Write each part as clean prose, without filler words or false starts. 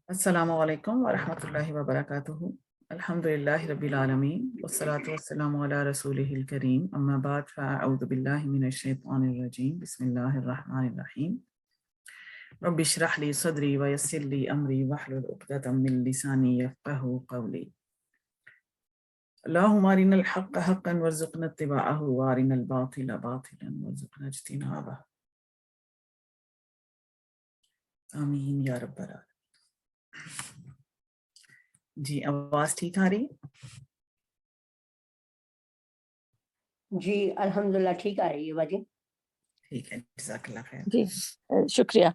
السلام علیکم ورحمۃ اللہ وبرکاتہ۔ الحمدللہ رب العالمین والصلاة والسلام علی رسولہ الکریم، اما بعد فاعوذ باللہ من الشیطان الرجیم، بسم اللہ الرحمن الرحیم۔ رب اشرح لی صدری ویسر لی امری واحلل عقدۃ من لسانی یفقہوا قولی۔ اللہم ارنا الحق حقا وارزقنا اتباعہ وارنا الباطل باطلا وارزقنا اجتنابہ، آمین یا رب العالمین۔ جی آواز ٹھیک آ رہی؟ جی الحمدللہ ٹھیک آ رہی ہے باجی۔ ٹھیک ہے، جزاک اللہ خیر۔ جی شکریہ۔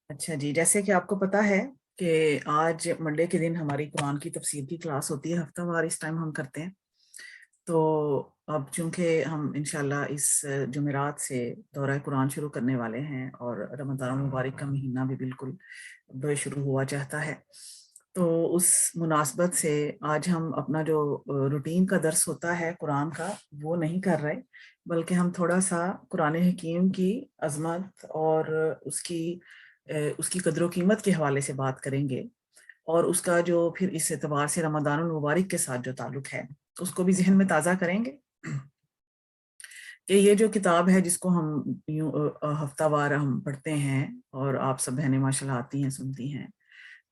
اچھا جی، جیسے کہ آپ کو پتا ہے کہ آج منڈے کے دن ہماری قرآن کی تفسیر کی کلاس ہوتی ہے، ہفتہ وار اس ٹائم ہم کرتے ہیں۔ تو اب چونکہ ہم انشاءاللہ اس جمعرات سے دورہ قرآن شروع کرنے والے ہیں اور رمضان المبارک کا مہینہ بھی بالکل شروع ہوا چاہتا ہے، تو اس مناسبت سے آج ہم اپنا جو روٹین کا درس ہوتا ہے قرآن کا وہ نہیں کر رہے، بلکہ ہم تھوڑا سا قرآن حکیم کی عظمت اور اس کی قدر و قیمت کے حوالے سے بات کریں گے، اور اس کا جو پھر اس اعتبار سے رمضان المبارک کے ساتھ جو تعلق ہے اس کو بھی ذہن میں تازہ کریں گے کہ یہ جو کتاب ہے جس کو ہم ہفتہ وار ہم پڑھتے ہیں اور آپ سب بہنیں ماشاءاللہ آتی ہیں سنتی ہیں،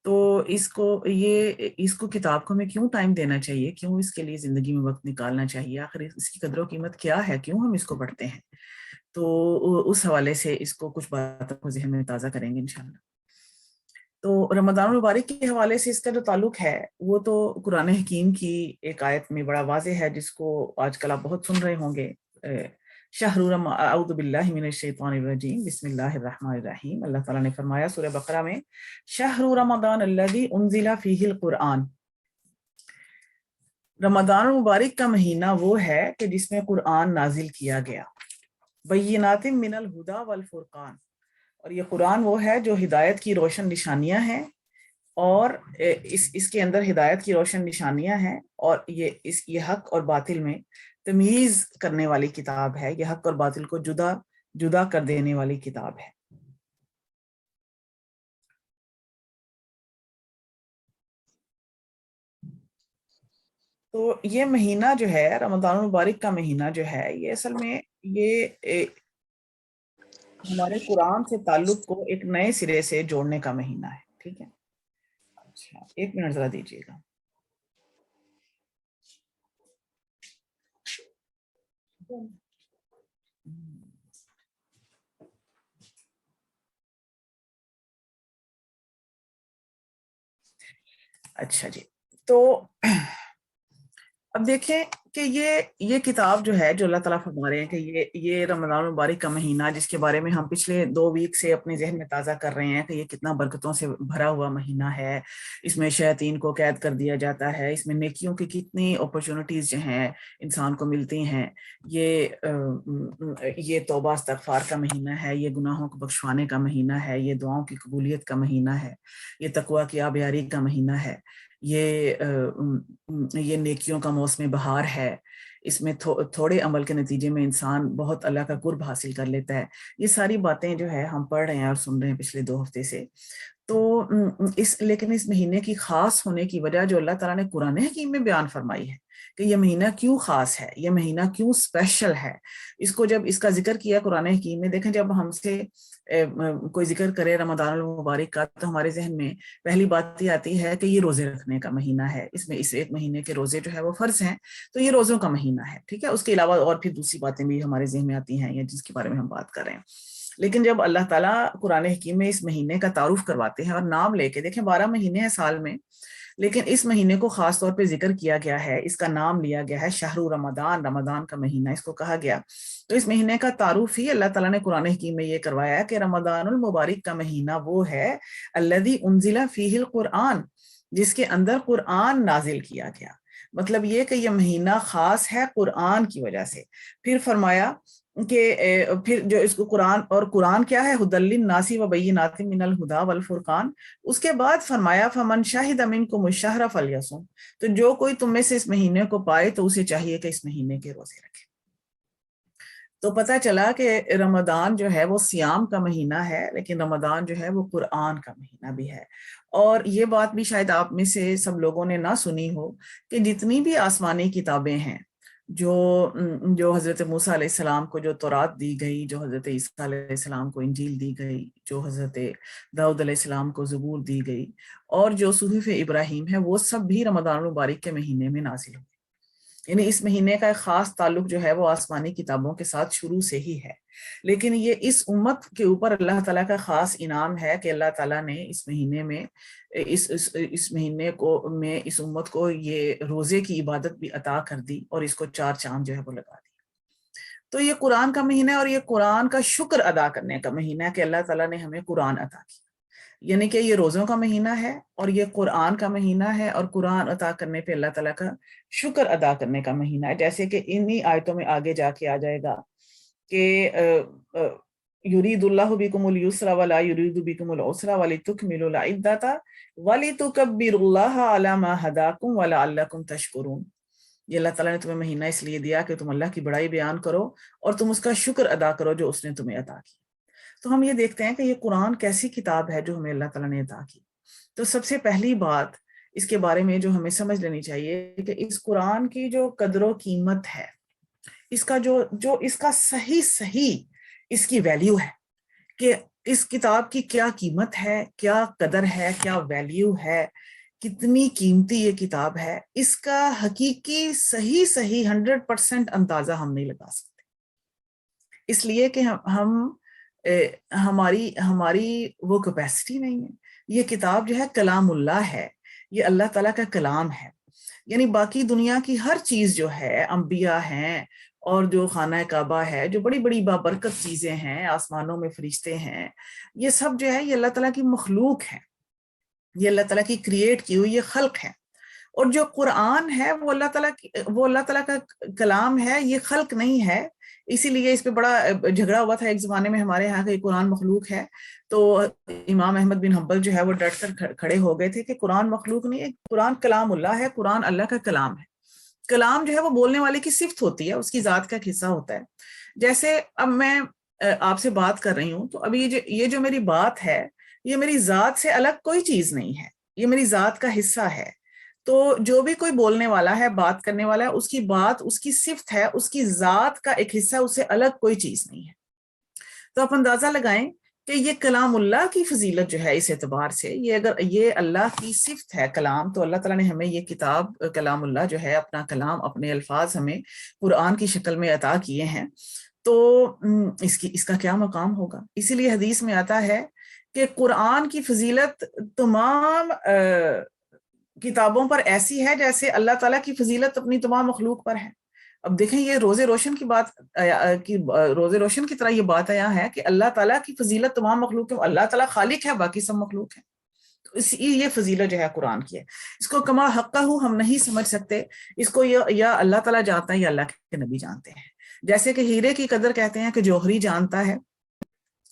تو اس کو کتاب کو ہمیں کیوں ٹائم دینا چاہیے، کیوں اس کے لیے زندگی میں وقت نکالنا چاہیے، آخر اس کی قدر و قیمت کیا ہے، کیوں ہم اس کو پڑھتے ہیں، تو اس حوالے سے اس کو کچھ باتوں کو ذہن میں تازہ کریں گے انشاءاللہ۔ تو رمضان المبارک کے حوالے سے اس کا جو تعلق ہے وہ تو قرآن حکیم کی ایک آیت میں بڑا واضح ہے، جس کو آج کل آپ بہت سن رہے ہوں گے۔ اعوذ باللہ من الشیطان الرجیم، بسم اللہ الرحمن الرحیم۔ اللہ تعالیٰ نے فرمایا سورہ بقرہ میں، شہر رمضان الذی انزل فیہ القرآن، رمضان المبارک کا مہینہ وہ ہے کہ جس میں قرآن نازل کیا گیا، بینات من الہدی والفرقان، اور یہ قرآن وہ ہے جو ہدایت کی روشن نشانیاں ہیں، اور اس کے اندر ہدایت کی روشن نشانیاں ہیں، اور یہ حق اور باطل میں تمیز کرنے والی کتاب ہے، یہ حق اور باطل کو جدا کر دینے والی کتاب ہے۔ تو یہ مہینہ جو ہے رمضان المبارک کا مہینہ جو ہے، یہ اصل میں یہ ہمارے قرآن سے تعلق کو ایک نئے سرے سے جوڑنے کا مہینہ ہے، ٹھیک ہے۔ اچھا ایک منٹ ذرا دیجیے گا۔ اچھا جی، تو اب دیکھیں کہ یہ کتاب جو ہے جو اللہ تعالیٰ فرما رہے ہیں کہ یہ رمضان المبارک کا مہینہ، جس کے بارے میں ہم پچھلے 2 ویک سے اپنے ذہن میں تازہ کر رہے ہیں کہ یہ کتنا برکتوں سے بھرا ہوا مہینہ ہے، اس میں شیاطین کو قید کر دیا جاتا ہے، اس میں نیکیوں کی کتنی اپرچونٹیز جو ہیں انسان کو ملتی ہیں، یہ توبہ استغفار کا مہینہ ہے، یہ گناہوں کو بخشوانے کا مہینہ ہے، یہ دعاؤں کی قبولیت کا مہینہ ہے، یہ تقویٰ کی آبیاری کا مہینہ ہے، یہ نیکیوں کا موسم بہار ہے، اس میں تھوڑے عمل کے نتیجے میں انسان بہت اللہ کا قرب حاصل کر لیتا ہے۔ یہ ساری باتیں جو ہے ہم پڑھ رہے ہیں اور سن رہے ہیں پچھلے 2 ہفتے سے۔ تو لیکن اس مہینے کی خاص ہونے کی وجہ جو اللہ تعالیٰ نے قرآن حکیم میں بیان فرمائی ہے کہ یہ مہینہ کیوں خاص ہے، یہ مہینہ کیوں اسپیشل ہے، اس کو جب اس کا ذکر کیا قرآن حکیم میں، دیکھیں جب ہم سے کوئی ذکر کرے رمضان المبارک کا تو ہمارے ذہن میں پہلی بات یہ آتی ہے کہ یہ روزے رکھنے کا مہینہ ہے، اس میں اس ایک مہینے کے روزے جو ہے وہ فرض ہیں، تو یہ روزوں کا مہینہ ہے، ٹھیک ہے۔ اس کے علاوہ اور پھر دوسری باتیں بھی ہمارے ذہن میں آتی ہیں یا جس کے بارے میں ہم بات کر رہے ہیں، لیکن جب اللہ تعالیٰ قرآن حکیم میں اس مہینے کا تعارف کرواتے ہیں اور نام لے کے، دیکھیں 12 مہینے ہیں سال میں، لیکن اس مہینے کو خاص طور پہ ذکر کیا گیا ہے، اس کا نام لیا گیا ہے شہر رمضان، رمضان کا مہینہ اس کو کہا گیا۔ تو اس مہینے کا تعارف ہی اللہ تعالیٰ نے قرآن حکیم میں یہ کروایا ہے کہ رمضان المبارک کا مہینہ وہ ہے الذی انزل فیہ القرآن، جس کے اندر قرآن نازل کیا گیا، مطلب یہ کہ یہ مہینہ خاص ہے قرآن کی وجہ سے۔ پھر فرمایا کہ پھر جو اس کو قرآن کیا ہے، ھدی للناس وبینات من الہدی والفرقان، اس کے بعد فرمایا فمن شہد منکم الشہر فلیصم، تو جو کوئی تم میں سے اس مہینے کو پائے تو اسے چاہیے کہ اس مہینے کے روزے رکھے۔ تو پتہ چلا کہ رمضان جو ہے وہ صیام کا مہینہ ہے، لیکن رمضان جو ہے وہ قرآن کا مہینہ بھی ہے۔ اور یہ بات بھی شاید آپ میں سے سب لوگوں نے نہ سنی ہو کہ جتنی بھی آسمانی کتابیں ہیں، جو جو حضرت موسیٰ علیہ السلام کو جو تورات دی گئی، جو حضرت عیسیٰ علیہ السلام کو انجیل دی گئی، جو حضرت داؤد علیہ السلام کو زبور دی گئی، اور جو صحف ابراہیم ہے، وہ سب بھی رمضان المبارک کے مہینے میں نازل ہوئی۔ یعنی اس مہینے کا ایک خاص تعلق جو ہے وہ آسمانی کتابوں کے ساتھ شروع سے ہی ہے، لیکن یہ اس امت کے اوپر اللہ تعالیٰ کا خاص انعام ہے کہ اللہ تعالیٰ نے اس مہینے میں اس مہینے کو میں اس امت کو یہ روزے کی عبادت بھی عطا کر دی، اور اس کو 4 چاند جو ہے وہ لگا دی۔ تو یہ قرآن کا مہینہ ہے، اور یہ قرآن کا شکر ادا کرنے کا مہینہ ہے کہ اللہ تعالیٰ نے ہمیں قرآن عطا کیا۔ یعنی کہ یہ روزوں کا مہینہ ہے اور یہ قرآن کا مہینہ ہے، اور قرآن عطا کرنے پہ اللہ تعالیٰ کا شکر ادا کرنے کا مہینہ ہے۔ جیسے کہ انہی آیتوں میں آگے جا کے آ جائے گا کہ یرید اللہ بکم اليسر ولا یرید بکم العسر ولتکملوا العدۃ ولتکبروا اللہ علی ما ھداکم ولعلکم تشکرون۔ یہ اللہ تعالیٰ نے تمہیں مہینہ اس لیے دیا کہ تم اللہ کی بڑائی بیان کرو اور تم اس کا شکر ادا کرو جو اس نے تمہیں عطا کیا۔ تو ہم یہ دیکھتے ہیں کہ یہ قرآن کیسی کتاب ہے جو ہمیں اللہ تعالیٰ نے عطا کی۔ تو سب سے پہلی بات اس کے بارے میں جو ہمیں سمجھ لینی چاہیے کہ اس قرآن کی جو قدر و قیمت ہے، اس کا جو اس کا صحیح اس کی ویلیو ہے، کہ اس کتاب کی کیا قیمت ہے، کیا قدر ہے، کیا ویلیو ہے، کتنی قیمتی یہ کتاب ہے، اس کا حقیقی صحیح 100% اندازہ ہم نہیں لگا سکتے، اس لیے کہ ہماری وہ کیپیسٹی نہیں ہے۔ یہ کتاب جو ہے کلام اللہ ہے، یہ اللہ تعالیٰ کا کلام ہے۔ یعنی باقی دنیا کی ہر چیز جو ہے، انبیاء ہیں اور جو خانہ کعبہ ہے، جو بڑی بڑی بابرکت چیزیں ہیں، آسمانوں میں فرشتے ہیں، یہ سب جو ہے یہ اللہ تعالیٰ کی مخلوق ہے، یہ اللہ تعالیٰ کی کریٹ کی ہوئی یہ خلق ہے۔ اور جو قرآن ہے وہ اللہ تعالیٰ کا کلام ہے، یہ خلق نہیں ہے۔ اسی لیے اس پہ بڑا جھگڑا ہوا تھا ایک زمانے میں ہمارے ہاں کہ قرآن مخلوق ہے، تو امام احمد بن حنبل جو ہے وہ ڈٹ کر کھڑے ہو گئے تھے کہ قرآن مخلوق نہیں ہے، قرآن کلام اللہ ہے، قرآن اللہ کا کلام ہے۔ کلام جو ہے وہ بولنے والے کی صفت ہوتی ہے، اس کی ذات کا ایک حصہ ہوتا ہے۔ جیسے اب میں آپ سے بات کر رہی ہوں، تو ابھی یہ جو میری بات ہے، یہ میری ذات سے الگ کوئی چیز نہیں ہے، یہ میری ذات کا حصہ ہے۔ تو جو بھی کوئی بولنے والا ہے، بات کرنے والا ہے، اس کی بات اس کی صفت ہے، اس کی ذات کا ایک حصہ، اس سے الگ کوئی چیز نہیں ہے۔ تو آپ اندازہ لگائیں کہ یہ کلام اللہ کی فضیلت جو ہے، اس اعتبار سے اگر یہ اللہ کی صفت ہے کلام، تو اللہ تعالیٰ نے ہمیں یہ کتاب کلام اللہ جو ہے، اپنا کلام، اپنے الفاظ ہمیں قرآن کی شکل میں عطا کیے ہیں، تو اس کا کیا مقام ہوگا۔ اسی لیے حدیث میں آتا ہے کہ قرآن کی فضیلت تمام کتابوں پر ایسی ہے جیسے اللہ تعالیٰ کی فضیلت اپنی تمام مخلوق پر ہے۔ اب دیکھیں یہ روزے روشن کی طرح یہ بات آیا ہے کہ اللہ تعالیٰ کی فضیلت تمام مخلوق ہے، اللہ تعالیٰ خالق ہے، باقی سب مخلوق ہے۔ تو یہ فضیلت جو ہے قرآن کی ہے، اس کو کما حقہ ہم نہیں سمجھ سکتے، اس کو یا اللہ تعالیٰ جانتا ہے یا اللہ کے نبی جانتے ہیں۔ جیسے کہ ہیرے کی قدر کہتے ہیں کہ جوہری جانتا ہے،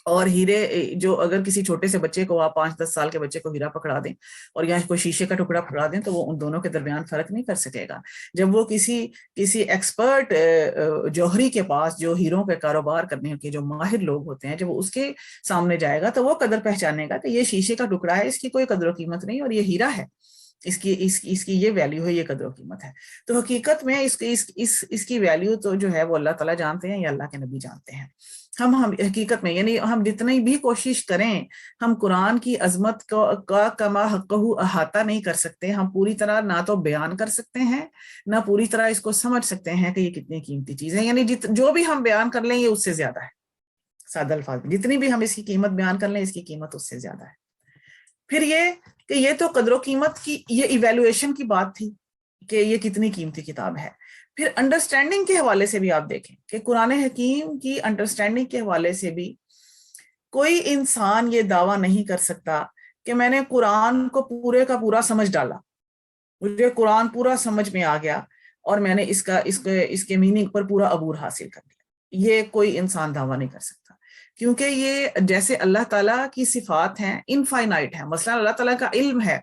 اور ہیرے جو اگر کسی چھوٹے سے بچے کو، آپ 5-10 سال کے بچے کو ہیرا پکڑا دیں اور یا کوئی شیشے کا ٹکڑا پکڑا دیں، تو وہ ان دونوں کے درمیان فرق نہیں کر سکے گا۔ جب وہ کسی ایکسپرٹ جوہری کے پاس، جو ہیروں کے کاروبار کرنے کے جو ماہر لوگ ہوتے ہیں، جب وہ اس کے سامنے جائے گا تو وہ قدر پہچانے گا کہ یہ شیشے کا ٹکڑا ہے، اس کی کوئی قدر و قیمت نہیں، اور یہ ہیرا ہے، اس کی یہ ویلیو ہے، یہ قدر و قیمت ہے۔ تو حقیقت میں اس کی ویلیو تو جو ہے وہ اللہ تعالیٰ جانتے ہیں یا اللہ کے نبی جانتے ہیں۔ ہم حقیقت میں، یعنی ہم جتنی بھی کوشش کریں، ہم قرآن کی عظمت کا کما حقہ احاطہ نہیں کر سکتے۔ ہم پوری طرح نہ تو بیان کر سکتے ہیں، نہ پوری طرح اس کو سمجھ سکتے ہیں کہ یہ کتنی قیمتی چیز ہے۔ یعنی جو بھی ہم بیان کر لیں یہ اس سے زیادہ ہے، سادہ الفاظ میں جتنی بھی ہم اس کی قیمت بیان کر لیں، اس کی قیمت اس سے زیادہ ہے۔ پھر یہ کہ یہ تو قدر و قیمت کی یہ ایویلویشن کی بات تھی کہ یہ کتنی قیمتی کتاب ہے۔ پھر انڈرسٹینڈنگ کے حوالے سے بھی آپ دیکھیں کہ قرآن حکیم کی انڈرسٹینڈنگ کے حوالے سے بھی کوئی انسان یہ دعویٰ نہیں کر سکتا کہ میں نے قرآن کو پورے کا پورا سمجھ ڈالا، مجھے قرآن پورا سمجھ میں آ گیا اور میں نے اس کے میننگ پر پورا عبور حاصل کر لیا۔ یہ کوئی انسان دعویٰ نہیں کر سکتا، کیونکہ یہ جیسے اللہ تعالیٰ کی صفات ہیں، انفائنائٹ ہیں۔ مثلا اللہ تعالیٰ کا علم ہے،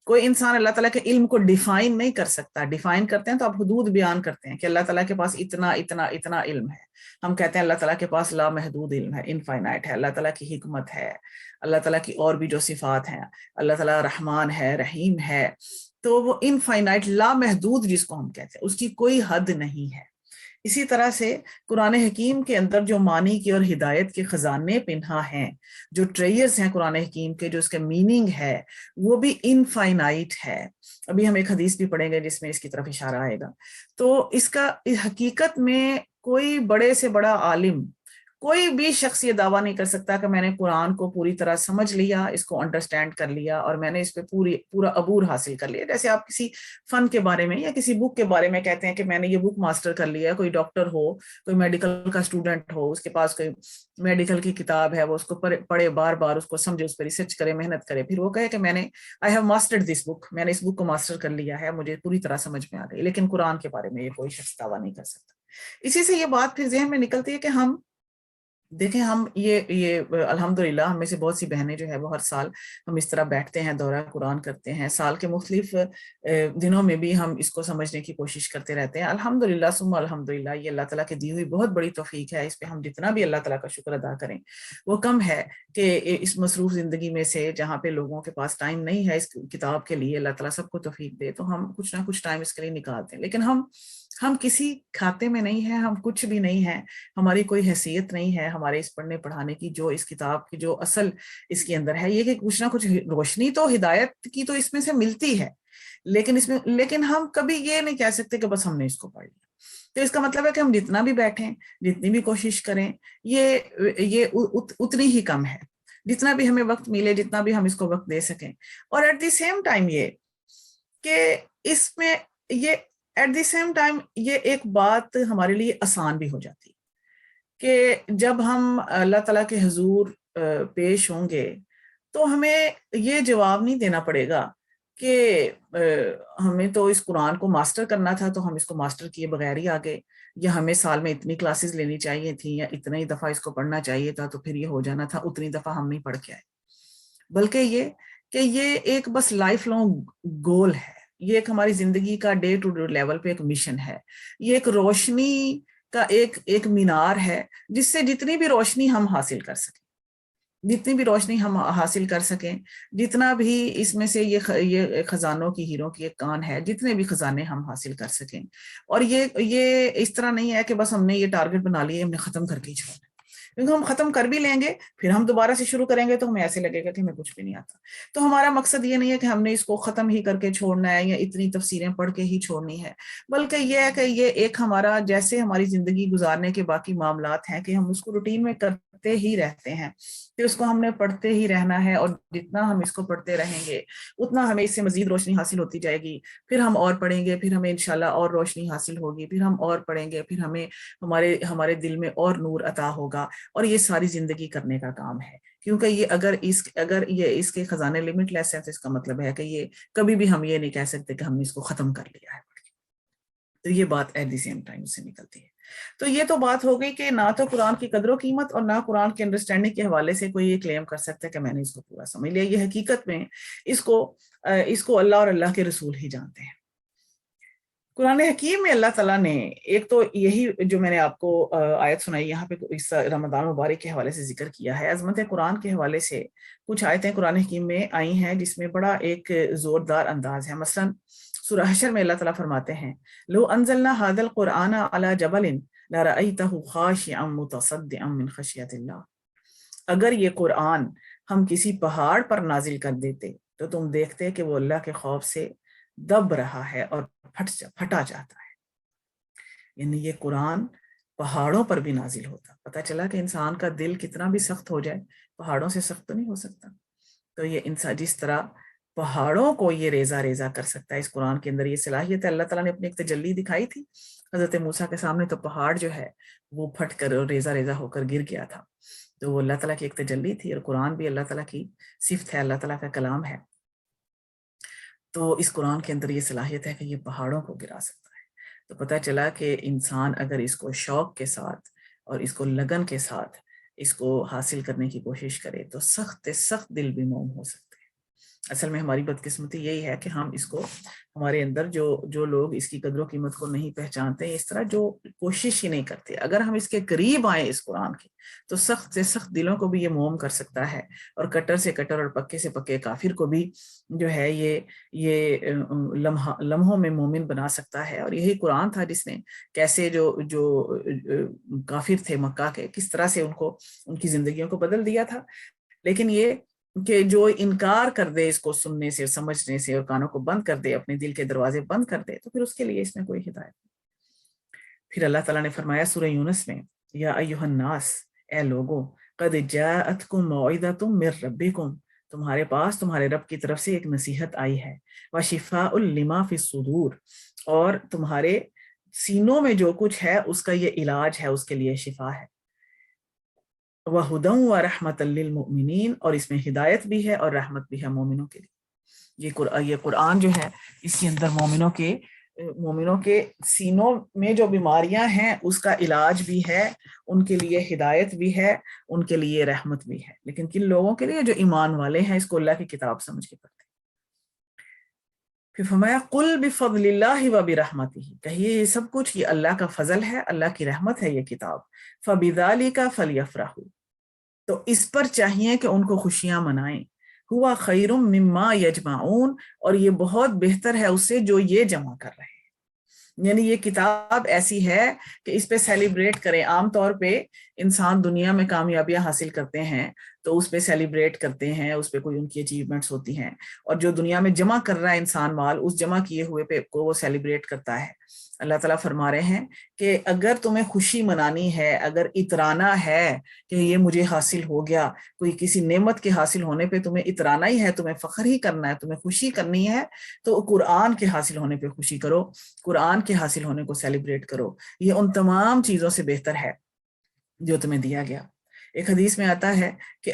کوئی انسان اللہ تعالیٰ کے علم کو ڈیفائن نہیں کر سکتا. ڈیفائن کرتے ہیں تو آپ حدود بیان کرتے ہیں کہ اللہ تعالیٰ کے پاس اتنا اتنا اتنا علم ہے. ہم کہتے ہیں اللہ تعالیٰ کے پاس لامحدود علم ہے, انفائنائٹ ہے. اللہ تعالیٰ کی حکمت ہے, اللہ تعالیٰ کی اور بھی جو صفات ہیں, اللہ تعالیٰ رحمان ہے, رحیم ہے, تو وہ انفائنائٹ لامحدود جس کو ہم کہتے ہیں, اس کی کوئی حد نہیں ہے. اسی طرح سے قرآن حکیم کے اندر جو معنی کی اور ہدایت کے خزانے پنہا ہیں, جو ٹریئرز ہیں قرآن حکیم کے, جو اس کا میننگ ہے وہ بھی انفائنائٹ ہے. ابھی ہم ایک حدیث بھی پڑھیں گے جس میں اس کی طرف اشارہ آئے گا. تو اس کا حقیقت میں کوئی بڑے سے بڑا عالم, کوئی بھی شخص یہ دعویٰ نہیں کر سکتا کہ میں نے قرآن کو پوری طرح سمجھ لیا, اس کو انڈرسٹینڈ کر لیا اور میں نے اس پہ پورا عبور حاصل کر لیا. جیسے آپ کسی فن کے بارے میں یا کسی بک کے بارے میں کہتے ہیں کہ میں نے یہ بک ماسٹر کر لیا. کوئی ڈاکٹر ہو, کوئی میڈیکل کا اسٹوڈنٹ ہو, اس کے پاس کوئی میڈیکل کی کتاب ہے, وہ اس کو پڑھے, بار بار اس کو سمجھے, اس پہ ریسرچ کرے, محنت کرے, پھر وہ کہے کہ میں نے آئی ہیو ماسٹرڈ دس بک, میں نے اس بک کو ماسٹر کر لیا ہے, مجھے پوری طرح سمجھ میں آ گئی. لیکن قرآن کے بارے میں یہ کوئی شخص دعویٰ نہیں کر سکتا. اسی سے یہ بات پھر ذہن میں نکلتی ہے کہ ہم دیکھیں, ہم یہ الحمدللہ ہم میں سے بہت سی بہنیں جو ہے وہ ہر سال ہم اس طرح بیٹھتے ہیں, دورہ قرآن کرتے ہیں. سال کے مختلف دنوں میں بھی ہم اس کو سمجھنے کی کوشش کرتے رہتے ہیں. الحمدللہ ثم الحمدللہ, یہ اللہ تعالیٰ کی دی ہوئی بہت بڑی توفیق ہے. اس پہ ہم جتنا بھی اللہ تعالیٰ کا شکر ادا کریں وہ کم ہے کہ اس مصروف زندگی میں سے جہاں پہ لوگوں کے پاس ٹائم نہیں ہے اس کتاب کے لیے, اللہ تعالیٰ سب کو توفیق دے, تو ہم کچھ نہ کچھ ٹائم اس کے لیے نکالتے ہیں. لیکن ہم کسی کھاتے میں نہیں ہیں, ہم کچھ بھی نہیں ہیں, ہماری کوئی حیثیت نہیں ہے ہمارے اس پڑھنے پڑھانے کی. جو اس کتاب کی جو اصل اس کے اندر ہے یہ کہ کچھ نہ کچھ روشنی تو ہدایت کی تو اس میں سے ملتی ہے, لیکن ہم کبھی یہ نہیں کہہ سکتے کہ بس ہم نے اس کو پڑھ لیا. تو اس کا مطلب ہے کہ ہم جتنا بھی بیٹھیں, جتنی بھی کوشش کریں, یہ اتنی ہی کم ہے. جتنا بھی ہمیں وقت ملے, جتنا بھی ہم اس کو وقت دے سکیں. اور ایٹ دی سیم ٹائم یہ کہ اس میں یہ ایٹ دی سیم ٹائم یہ ایک بات ہمارے لیے آسان بھی ہو جاتی کہ جب ہم اللہ تعالیٰ کے حضور پیش ہوں گے تو ہمیں یہ جواب نہیں دینا پڑے گا کہ ہمیں تو اس قرآن کو ماسٹر کرنا تھا تو ہم اس کو ماسٹر کیے بغیر ہی آگے, یا ہمیں سال میں اتنی کلاسز لینی چاہیے تھیں, یا اتنا ہی دفعہ اس کو پڑھنا چاہیے تھا تو پھر یہ ہو جانا تھا, اتنی دفعہ ہم نہیں پڑھ کے آئے. بلکہ یہ کہ یہ ایک بس لائف لانگ گول ہے, یہ ایک ہماری زندگی کا ڈے ٹو ڈے لیول پہ ایک مشن ہے. یہ ایک روشنی کا ایک مینار ہے جس سے جتنی بھی روشنی ہم حاصل کر سکیں, جتنی بھی روشنی ہم حاصل کر سکیں, جتنا بھی اس میں سے یہ خزانوں کی, ہیروں کی ایک کان ہے, جتنے بھی خزانے ہم حاصل کر سکیں. اور یہ اس طرح نہیں ہے کہ بس ہم نے یہ ٹارگٹ بنا لیے, ہم نے ختم کر کے چھوڑنا, کیونکہ ہم ختم کر بھی لیں گے پھر ہم دوبارہ سے شروع کریں گے تو ہمیں ایسے لگے گا کہ ہمیں کچھ بھی نہیں آتا. تو ہمارا مقصد یہ نہیں ہے کہ ہم نے اس کو ختم ہی کر کے چھوڑنا ہے یا اتنی تفسیریں پڑھ کے ہی چھوڑنی ہے, بلکہ یہ ہے کہ یہ ایک ہمارا جیسے ہماری زندگی گزارنے کے باقی معاملات ہیں کہ ہم اس کو روٹین میں کرتے ہی رہتے ہیں, کہ اس کو ہم نے پڑھتے ہی رہنا ہے, اور جتنا ہم اس کو پڑھتے رہیں گے اتنا ہمیں اس سے مزید روشنی حاصل ہوتی جائے گی. پھر ہم اور پڑھیں گے, پھر ہمیں انشاءاللہ اور روشنی حاصل ہوگی, پھر ہم اور پڑھیں گے, پھر ہمیں ہمارے دل میں اور نور عطا ہوگا. اور یہ ساری زندگی کرنے کا کام ہے, کیونکہ یہ اگر یہ اس کے خزانے لمٹ لیس ہیں تو اس کا مطلب ہے کہ یہ کبھی بھی ہم یہ نہیں کہہ سکتے کہ ہم نے اس کو ختم کر لیا ہے. تو یہ بات ایٹ دی سیم ٹائم سے نکلتی ہے. تو یہ تو بات ہو گئی کہ نہ تو قرآن کی قدر و قیمت اور نہ قرآن کے انڈرسٹینڈنگ کے حوالے سے کوئی یہ کلیم کر سکتا ہے کہ میں نے اس کو پورا سمجھ لیا. یہ حقیقت میں اس کو اللہ اور اللہ کے رسول ہی جانتے ہیں. قرآن حکیم میں اللہ تعالیٰ نے ایک تو یہی جو میں نے آپ کو آیت سنائی یہاں پہ اس رمضان مبارک کے حوالے سے ذکر کیا ہے, عظمت قرآن کے حوالے سے کچھ آیتیں قرآن حکیم میں آئی ہیں جس میں بڑا ایک زوردار انداز ہے. مثلا سورہ حشر میں اللہ تعالیٰ فرماتے ہیں لو انزلنا هذا القرآن على جبل لرأيته خاشعا متصدعا من خشیۃ اللہ, اگر یہ قرآن ہم کسی پہاڑ پر نازل کر دیتے تو تم دیکھتے کہ وہ اللہ کے خوف سے دب رہا ہے اور پھٹا جاتا ہے. یعنی یہ قرآن پہاڑوں پر بھی نازل ہوتا. پتہ چلا کہ انسان کا دل کتنا بھی سخت ہو جائے پہاڑوں سے سخت تو نہیں ہو سکتا. تو یہ انسان جس طرح پہاڑوں کو یہ ریزہ ریزہ کر سکتا ہے, اس قرآن کے اندر یہ صلاحیت ہے. اللہ تعالیٰ نے اپنی ایک تجلی دکھائی تھی حضرت موسیٰ کے سامنے, تو پہاڑ جو ہے وہ پھٹ کر ریزہ ریزہ ہو کر گر گیا تھا. تو وہ اللہ تعالیٰ کی ایک تجلی تھی, اور قرآن بھی اللہ تعالیٰ کی صفت ہے, اللہ تعالیٰ کا کلام ہے. تو اس قرآن کے اندر یہ صلاحیت ہے کہ یہ پہاڑوں کو گرا سکتا ہے. تو پتہ چلا کہ انسان اگر اس کو شوق کے ساتھ اور اس کو لگن کے ساتھ اس کو حاصل کرنے کی کوشش کرے تو سخت سخت دل بھی موم ہو سکتے ہیں. اصل میں ہماری بدقسمتی یہی ہے کہ ہم اس کو ہمارے اندر جو لوگ اس کی قدر و قیمت کو نہیں پہچانتے، اس طرح جو کوشش ہی نہیں کرتے، اگر ہم اس کے قریب آئیں اس قرآن کے تو سخت سے سخت دلوں کو بھی یہ موم کر سکتا ہے، اور کٹر سے کٹر اور پکے سے پکے کافر کو بھی جو ہے یہ لمحوں میں مومن بنا سکتا ہے۔ اور یہی قرآن تھا جس نے کیسے جو کافر تھے مکہ کے، کس طرح سے ان کی زندگیوں کو بدل دیا تھا۔ لیکن یہ کہ جو انکار کر دے اس کو سننے سے، سمجھنے سے، اور کانوں کو بند کر دے، اپنے دل کے دروازے بند کر دے، تو پھر اس کے لیے اس میں کوئی ہدایت نہیں۔ پھر اللہ تعالیٰ نے فرمایا سورہ یونس میں، یا ایھا الناس، اے لوگوں، قد جاءتکم موعظۃ من ربکم، تمہارے پاس تمہارے رب کی طرف سے ایک نصیحت آئی ہے، وشفاء لما فی الصدور، اور تمہارے سینوں میں جو کچھ ہے اس کا یہ علاج ہے، اس کے لیے شفا ہے، وَهُدًى وَرَحْمَةً لِّلْمُؤْمِنِينَ، اور اس میں ہدایت بھی ہے اور رحمت بھی ہے مومنوں کے لیے۔ یہ قرآن جو ہے اس کے اندر مومنوں کے سینوں میں جو بیماریاں ہیں اس کا علاج بھی ہے، ان کے لیے ہدایت بھی ہے، ان کے لیے رحمت بھی ہے۔ لیکن کن لوگوں کے لیے؟ جو ایمان والے ہیں، اس کو اللہ کی کتاب سمجھ کے پڑھتے ہیں۔ پھر فرمایا قُلْ بِفَضْلِ اللَّهِ وَبِرَحْمَتِهِ، کہیے یہ سب کچھ یہ اللہ کا فضل ہے، اللہ کی رحمت ہے یہ کتاب، فَبِذَلِكَ فَلْيَفْرَحُوا، تو اس پر چاہیے کہ ان کو خوشیاں منائیں، ہوا خیر مما یجمعون، اور یہ بہت بہتر ہے اس سے جو یہ جمع کر رہے ہیں۔ یعنی یہ کتاب ایسی ہے کہ اس پہ سیلیبریٹ کریں۔ عام طور پہ انسان دنیا میں کامیابیاں حاصل کرتے ہیں تو اس پہ سیلیبریٹ کرتے ہیں، اس پہ کوئی ان کی اچیومنٹس ہوتی ہیں، اور جو دنیا میں جمع کر رہا ہے انسان مال، اس جمع کیے ہوئے پہ کو وہ سیلیبریٹ کرتا ہے۔ اللہ تعالیٰ فرما رہے ہیں کہ اگر تمہیں خوشی منانی ہے، اگر اترانا ہے کہ یہ مجھے حاصل ہو گیا، کوئی کسی نعمت کے حاصل ہونے پہ تمہیں اترانا ہی ہے، تمہیں فخر ہی کرنا ہے، تمہیں خوشی کرنی ہے، تو قرآن کے حاصل ہونے پہ خوشی کرو، قرآن کے حاصل ہونے کو سیلیبریٹ کرو۔ یہ ان تمام چیزوں سے بہتر ہے جو تمہیں دیا گیا۔ ایک حدیث میں آتا ہے کہ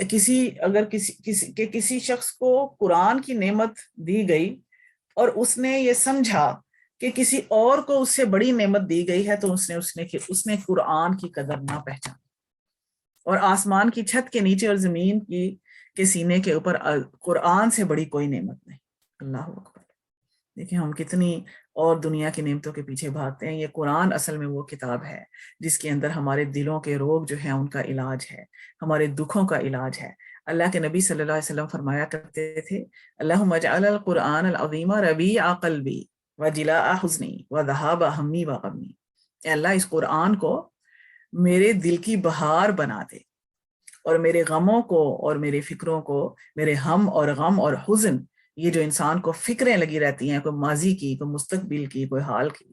کسی شخص کو قرآن کی نعمت دی گئی اور اس نے یہ سمجھا کہ کسی اور کو اس سے بڑی نعمت دی گئی ہے، تو اس نے قرآن کی قدر نہ پہچانی، اور آسمان کی چھت کے نیچے اور زمین کے سینے کے اوپر قرآن سے بڑی کوئی نعمت نہیں۔ اللہ اکبر۔ دیکھیں ہم کتنی اور دنیا کی نعمتوں کے پیچھے بھاگتے ہیں۔ یہ قرآن اصل میں وہ کتاب ہے جس کے اندر ہمارے دلوں کے روگ جو ہیں ان کا علاج ہے، ہمارے دکھوں کا علاج ہے۔ اللہ کے نبی صلی اللہ علیہ وسلم فرمایا کرتے تھے، اللہم اجعل القرآن العظیم ربیع قلبی وجلاء حزنی وذہاب ہمی وغمی، اے اللہ اس قرآن کو میرے دل کی بہار بنا دے، اور میرے غموں کو اور میرے فکروں کو، میرے ہم اور غم اور حزن، یہ جو انسان کو فکریں لگی رہتی ہیں، کوئی ماضی کی، کوئی مستقبل کی، کوئی حال کی،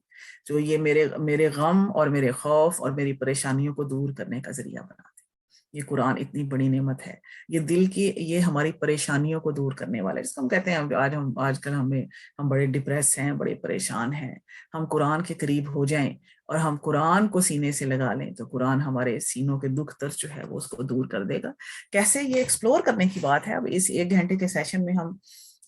جو یہ میرے غم اور میرے خوف اور میری پریشانیوں کو دور کرنے کا ذریعہ بنا دے۔ یہ قرآن اتنی بڑی نعمت ہے، یہ دل کی، یہ ہماری پریشانیوں کو دور کرنے والا ہے۔ جس کو ہم کہتے ہیں آج کل ہم بڑے ڈپریس ہیں، بڑے پریشان ہیں، ہم قرآن کے قریب ہو جائیں اور ہم قرآن کو سینے سے لگا لیں تو قرآن ہمارے سینوں کے دکھ درد جو ہے وہ اس کو دور کر دے گا۔ کیسے؟ یہ ایکسپلور کرنے کی بات ہے۔ اب اس 1 گھنٹے کے سیشن میں ہم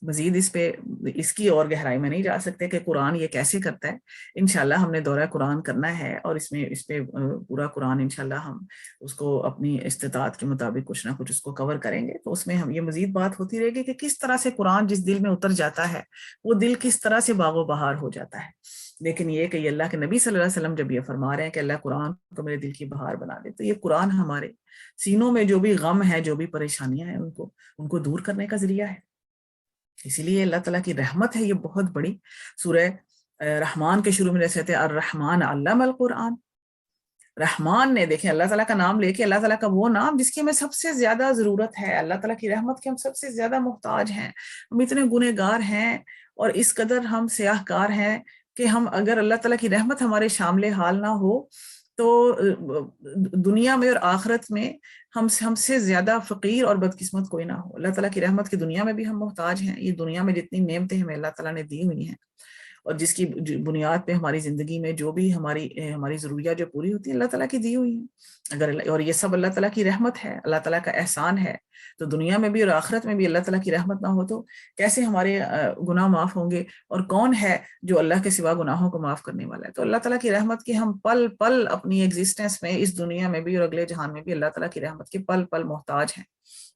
مزید اس کی اور گہرائی میں نہیں جا سکتے کہ قرآن یہ کیسے کرتا ہے۔ انشاءاللہ ہم نے دورہ قرآن کرنا ہے، اور اس پہ پورا قرآن انشاءاللہ ہم اس کو اپنی استطاعت کے مطابق کچھ نہ کچھ اس کو کور کریں گے، تو اس میں ہم یہ مزید بات ہوتی رہے گی کہ کس طرح سے قرآن جس دل میں اتر جاتا ہے وہ دل کس طرح سے باغ و بہار ہو جاتا ہے۔ لیکن یہ کہ اللہ کے نبی صلی اللہ علیہ وسلم جب یہ فرما رہے ہیں کہ اللہ قرآن کو میرے دل کی بہار بنا دے، تو یہ قرآن ہمارے سینوں میں جو بھی غم ہے، جو بھی پریشانیاں ہیں، ان کو دور کرنے کا ذریعہ ہے۔ اسی لیے اللہ تعالیٰ کی رحمت ہے یہ بہت بڑی۔ سورہ رحمان کے شروع میں جیسے تھے الرحمن علم القرآن، رحمان نے، دیکھیں اللہ تعالیٰ کا نام لے کے، اللہ تعالیٰ کا وہ نام جس کی ہمیں سب سے زیادہ ضرورت ہے، اللہ تعالیٰ کی رحمت کے ہم سب سے زیادہ محتاج ہیں، ہم اتنے گنہگار ہیں اور اس قدر ہم سیاہ کار ہیں کہ ہم اگر اللہ تعالیٰ کی رحمت ہمارے شامل حال نہ ہو تو دنیا میں اور آخرت میں ہم سے زیادہ فقیر اور بدقسمت کوئی نہ ہو۔ اللہ تعالیٰ کی رحمت کی دنیا میں بھی ہم محتاج ہیں۔ یہ دنیا میں جتنی نعمتیں ہمیں اللہ تعالیٰ نے دی ہوئی ہیں اور جس کی بنیاد پہ ہماری زندگی میں جو بھی ہماری ضروریات جو پوری ہوتی ہیں اللہ تعالیٰ کی دی ہوئی ہیں، اور یہ سب اللہ تعالیٰ کی رحمت ہے، اللہ تعالیٰ کا احسان ہے تو دنیا میں بھی اور آخرت میں بھی اللہ تعالیٰ کی رحمت نہ ہو تو کیسے ہمارے گناہ معاف ہوں گے؟ اور کون ہے جو اللہ کے سوا گناہوں کو معاف کرنے والا ہے؟ تو اللہ تعالیٰ کی رحمت کی ہم پل پل اپنی ایگزسٹنس میں اس دنیا میں بھی اور اگلے جہان میں بھی اللہ تعالیٰ کی رحمت کے پل پل محتاج ہیں.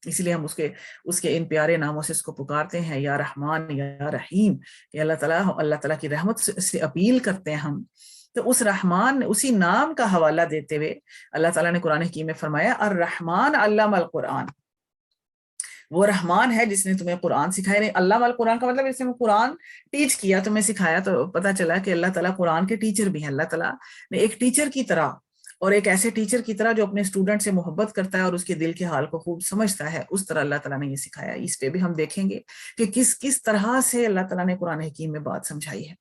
اس لیے ہم اس کے ان پیارے ناموں سے اس کو پکارتے ہیں، یا رحمان یا رحیم، کہ اللہ تعالیٰ کی رحمت سے اپیل کرتے ہیں ہم. تو اس رحمان، اسی نام کا حوالہ دیتے ہوئے اللہ تعالیٰ نے قرآن حکیم میں فرمایا الرحمن علم القرآن. وہ رحمان ہے جس نے تمہیں قرآن سکھایا. نہیں، علم القرآن کا مطلب اس نے قرآن ٹیچ کیا، تمہیں سکھایا. تو پتہ چلا کہ اللہ تعالیٰ قرآن کے ٹیچر بھی ہیں. اللہ تعالیٰ نے ایک ٹیچر کی طرح، اور ایک ایسے ٹیچر کی طرح جو اپنے اسٹوڈنٹ سے محبت کرتا ہے اور اس کے دل کے حال کو خوب سمجھتا ہے، اس طرح اللہ تعالیٰ نے یہ سکھایا. اس پہ بھی ہم دیکھیں گے کہ کس طرح سے اللہ تعالیٰ نے قرآن حکیم میں بات سمجھائی ہے.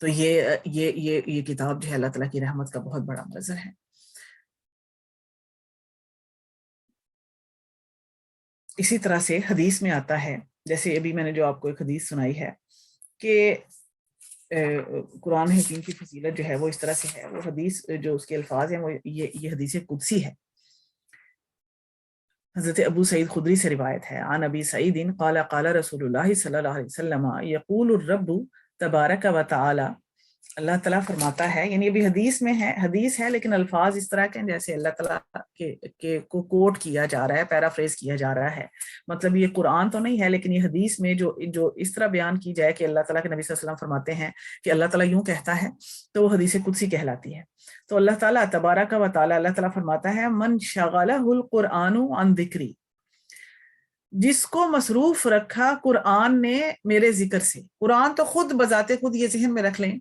تو یہ کتاب جو ہے اللہ تعالیٰ کی رحمت کا بہت بڑا منظر ہے. اسی طرح سے حدیث میں آتا ہے، جیسے ابھی میں نے جو آپ کو ایک حدیث سنائی ہے کہ قرآن حکیم کی فضیلت جو ہے وہ اس طرح سے ہے. وہ حدیث جو اس کے الفاظ ہیں وہ یہ حدیث قدسی ہے. حضرت ابو سعید خدری سے روایت ہے، عن ابی سعید قال قال رسول اللہ صلی اللہ علیہ وسلم یقول الرب تبارک و تعالی. اللہ تعالیٰ فرماتا ہے، یعنی ابھی حدیث ہے لیکن الفاظ اس طرح کے جیسے اللہ تعالیٰ کے کو کوٹ کیا جا رہا ہے، پیرافریز کیا جا رہا ہے. مطلب یہ قرآن تو نہیں ہے لیکن یہ حدیث میں جو اس طرح بیان کی جائے کہ اللہ تعالیٰ کے نبی صلی اللہ علیہ وسلم فرماتے ہیں کہ اللہ تعالیٰ یوں کہتا ہے، تو وہ حدیث قدسی کہلاتی ہے. تو اللہ تعالیٰ تبارک و تعالی، اللہ تعالیٰ فرماتا ہے من شغلہ القرآن عن ذکری، جس کو مصروف رکھا قرآن نے میرے ذکر سے. قرآن تو خود بذات خود یہ ذہن میں رکھ لیں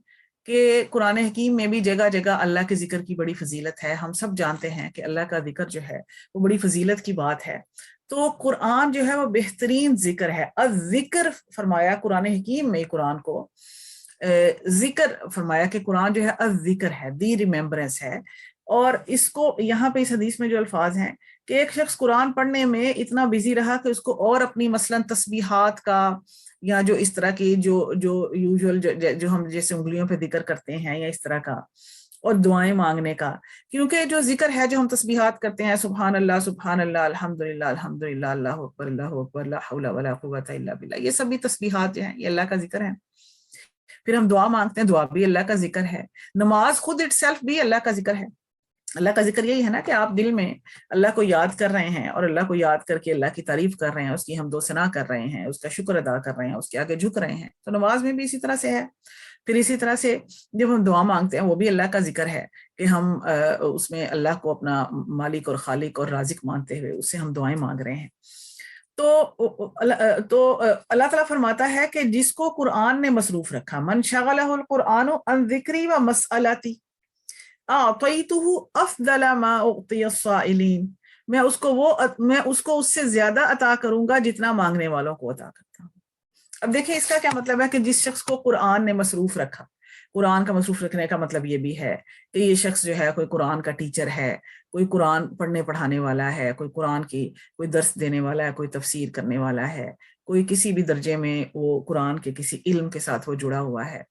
کہ قرآن حکیم میں بھی جگہ جگہ اللہ کے ذکر کی بڑی فضیلت ہے. ہم سب جانتے ہیں کہ اللہ کا ذکر جو ہے وہ بڑی فضیلت کی بات ہے. تو قرآن جو ہے وہ بہترین ذکر ہے. الذکر فرمایا قرآن حکیم میں، قرآن کو ذکر فرمایا کہ قرآن جو ہے الذکر ہے، دی ریممبرنس ہے. اور اس کو یہاں پہ اس حدیث میں جو الفاظ ہیں کہ ایک شخص قرآن پڑھنے میں اتنا بزی رہا کہ اس کو اور اپنی مثلاً تسبیحات کا یا جو اس طرح کی جو یوزول جو ہم جیسے انگلیوں پہ ذکر کرتے ہیں یا اس طرح کا، اور دعائیں مانگنے کا، کیونکہ جو ذکر ہے جو ہم تسبیحات کرتے ہیں سبحان اللہ الحمدللہ اللہ اکبر لا حول ولا قوۃ الا باللہ، یہ سب بھی تسبیحات جو ہیں یہ اللہ کا ذکر ہے. پھر ہم دعا مانگتے ہیں، دعا بھی اللہ کا ذکر ہے. نماز خود اٹ سیلف بھی اللہ کا ذکر ہے. اللہ کا ذکر یہی ہے نا کہ آپ دل میں اللہ کو یاد کر رہے ہیں اور اللہ کو یاد کر کے اللہ کی تعریف کر رہے ہیں، اس کی حمد و ثنا کر رہے ہیں، اس کا شکر ادا کر رہے ہیں، اس کے آگے جھک رہے ہیں. تو نماز میں بھی اسی طرح سے ہے. پھر اسی طرح سے جب ہم دعا مانگتے ہیں وہ بھی اللہ کا ذکر ہے کہ ہم اس میں اللہ کو اپنا مالک اور خالق اور رازق مانتے ہوئے اس سے ہم دعائیں مانگ رہے ہیں. تو اللہ تعالیٰ فرماتا ہے کہ جس کو قرآن نے مصروف رکھا، من شغلہ القرآن عن ذکری و مسئلتی اعطیتہ افضل ما اعطی السائلین، میں اس کو اس سے زیادہ عطا کروں گا جتنا مانگنے والوں کو عطا کرتا ہوں. اب دیکھیں اس کا کیا مطلب ہے کہ جس شخص کو قرآن نے مصروف رکھا، قرآن کا مصروف رکھنے کا مطلب یہ بھی ہے کہ یہ شخص جو ہے کوئی قرآن کا ٹیچر ہے، کوئی قرآن پڑھنے پڑھانے والا ہے، کوئی قرآن کی کوئی درس دینے والا ہے، کوئی تفسیر کرنے والا ہے، کوئی کسی بھی درجے میں وہ قرآن کے کسی علم کے ساتھ وہ جڑا ہوا ہے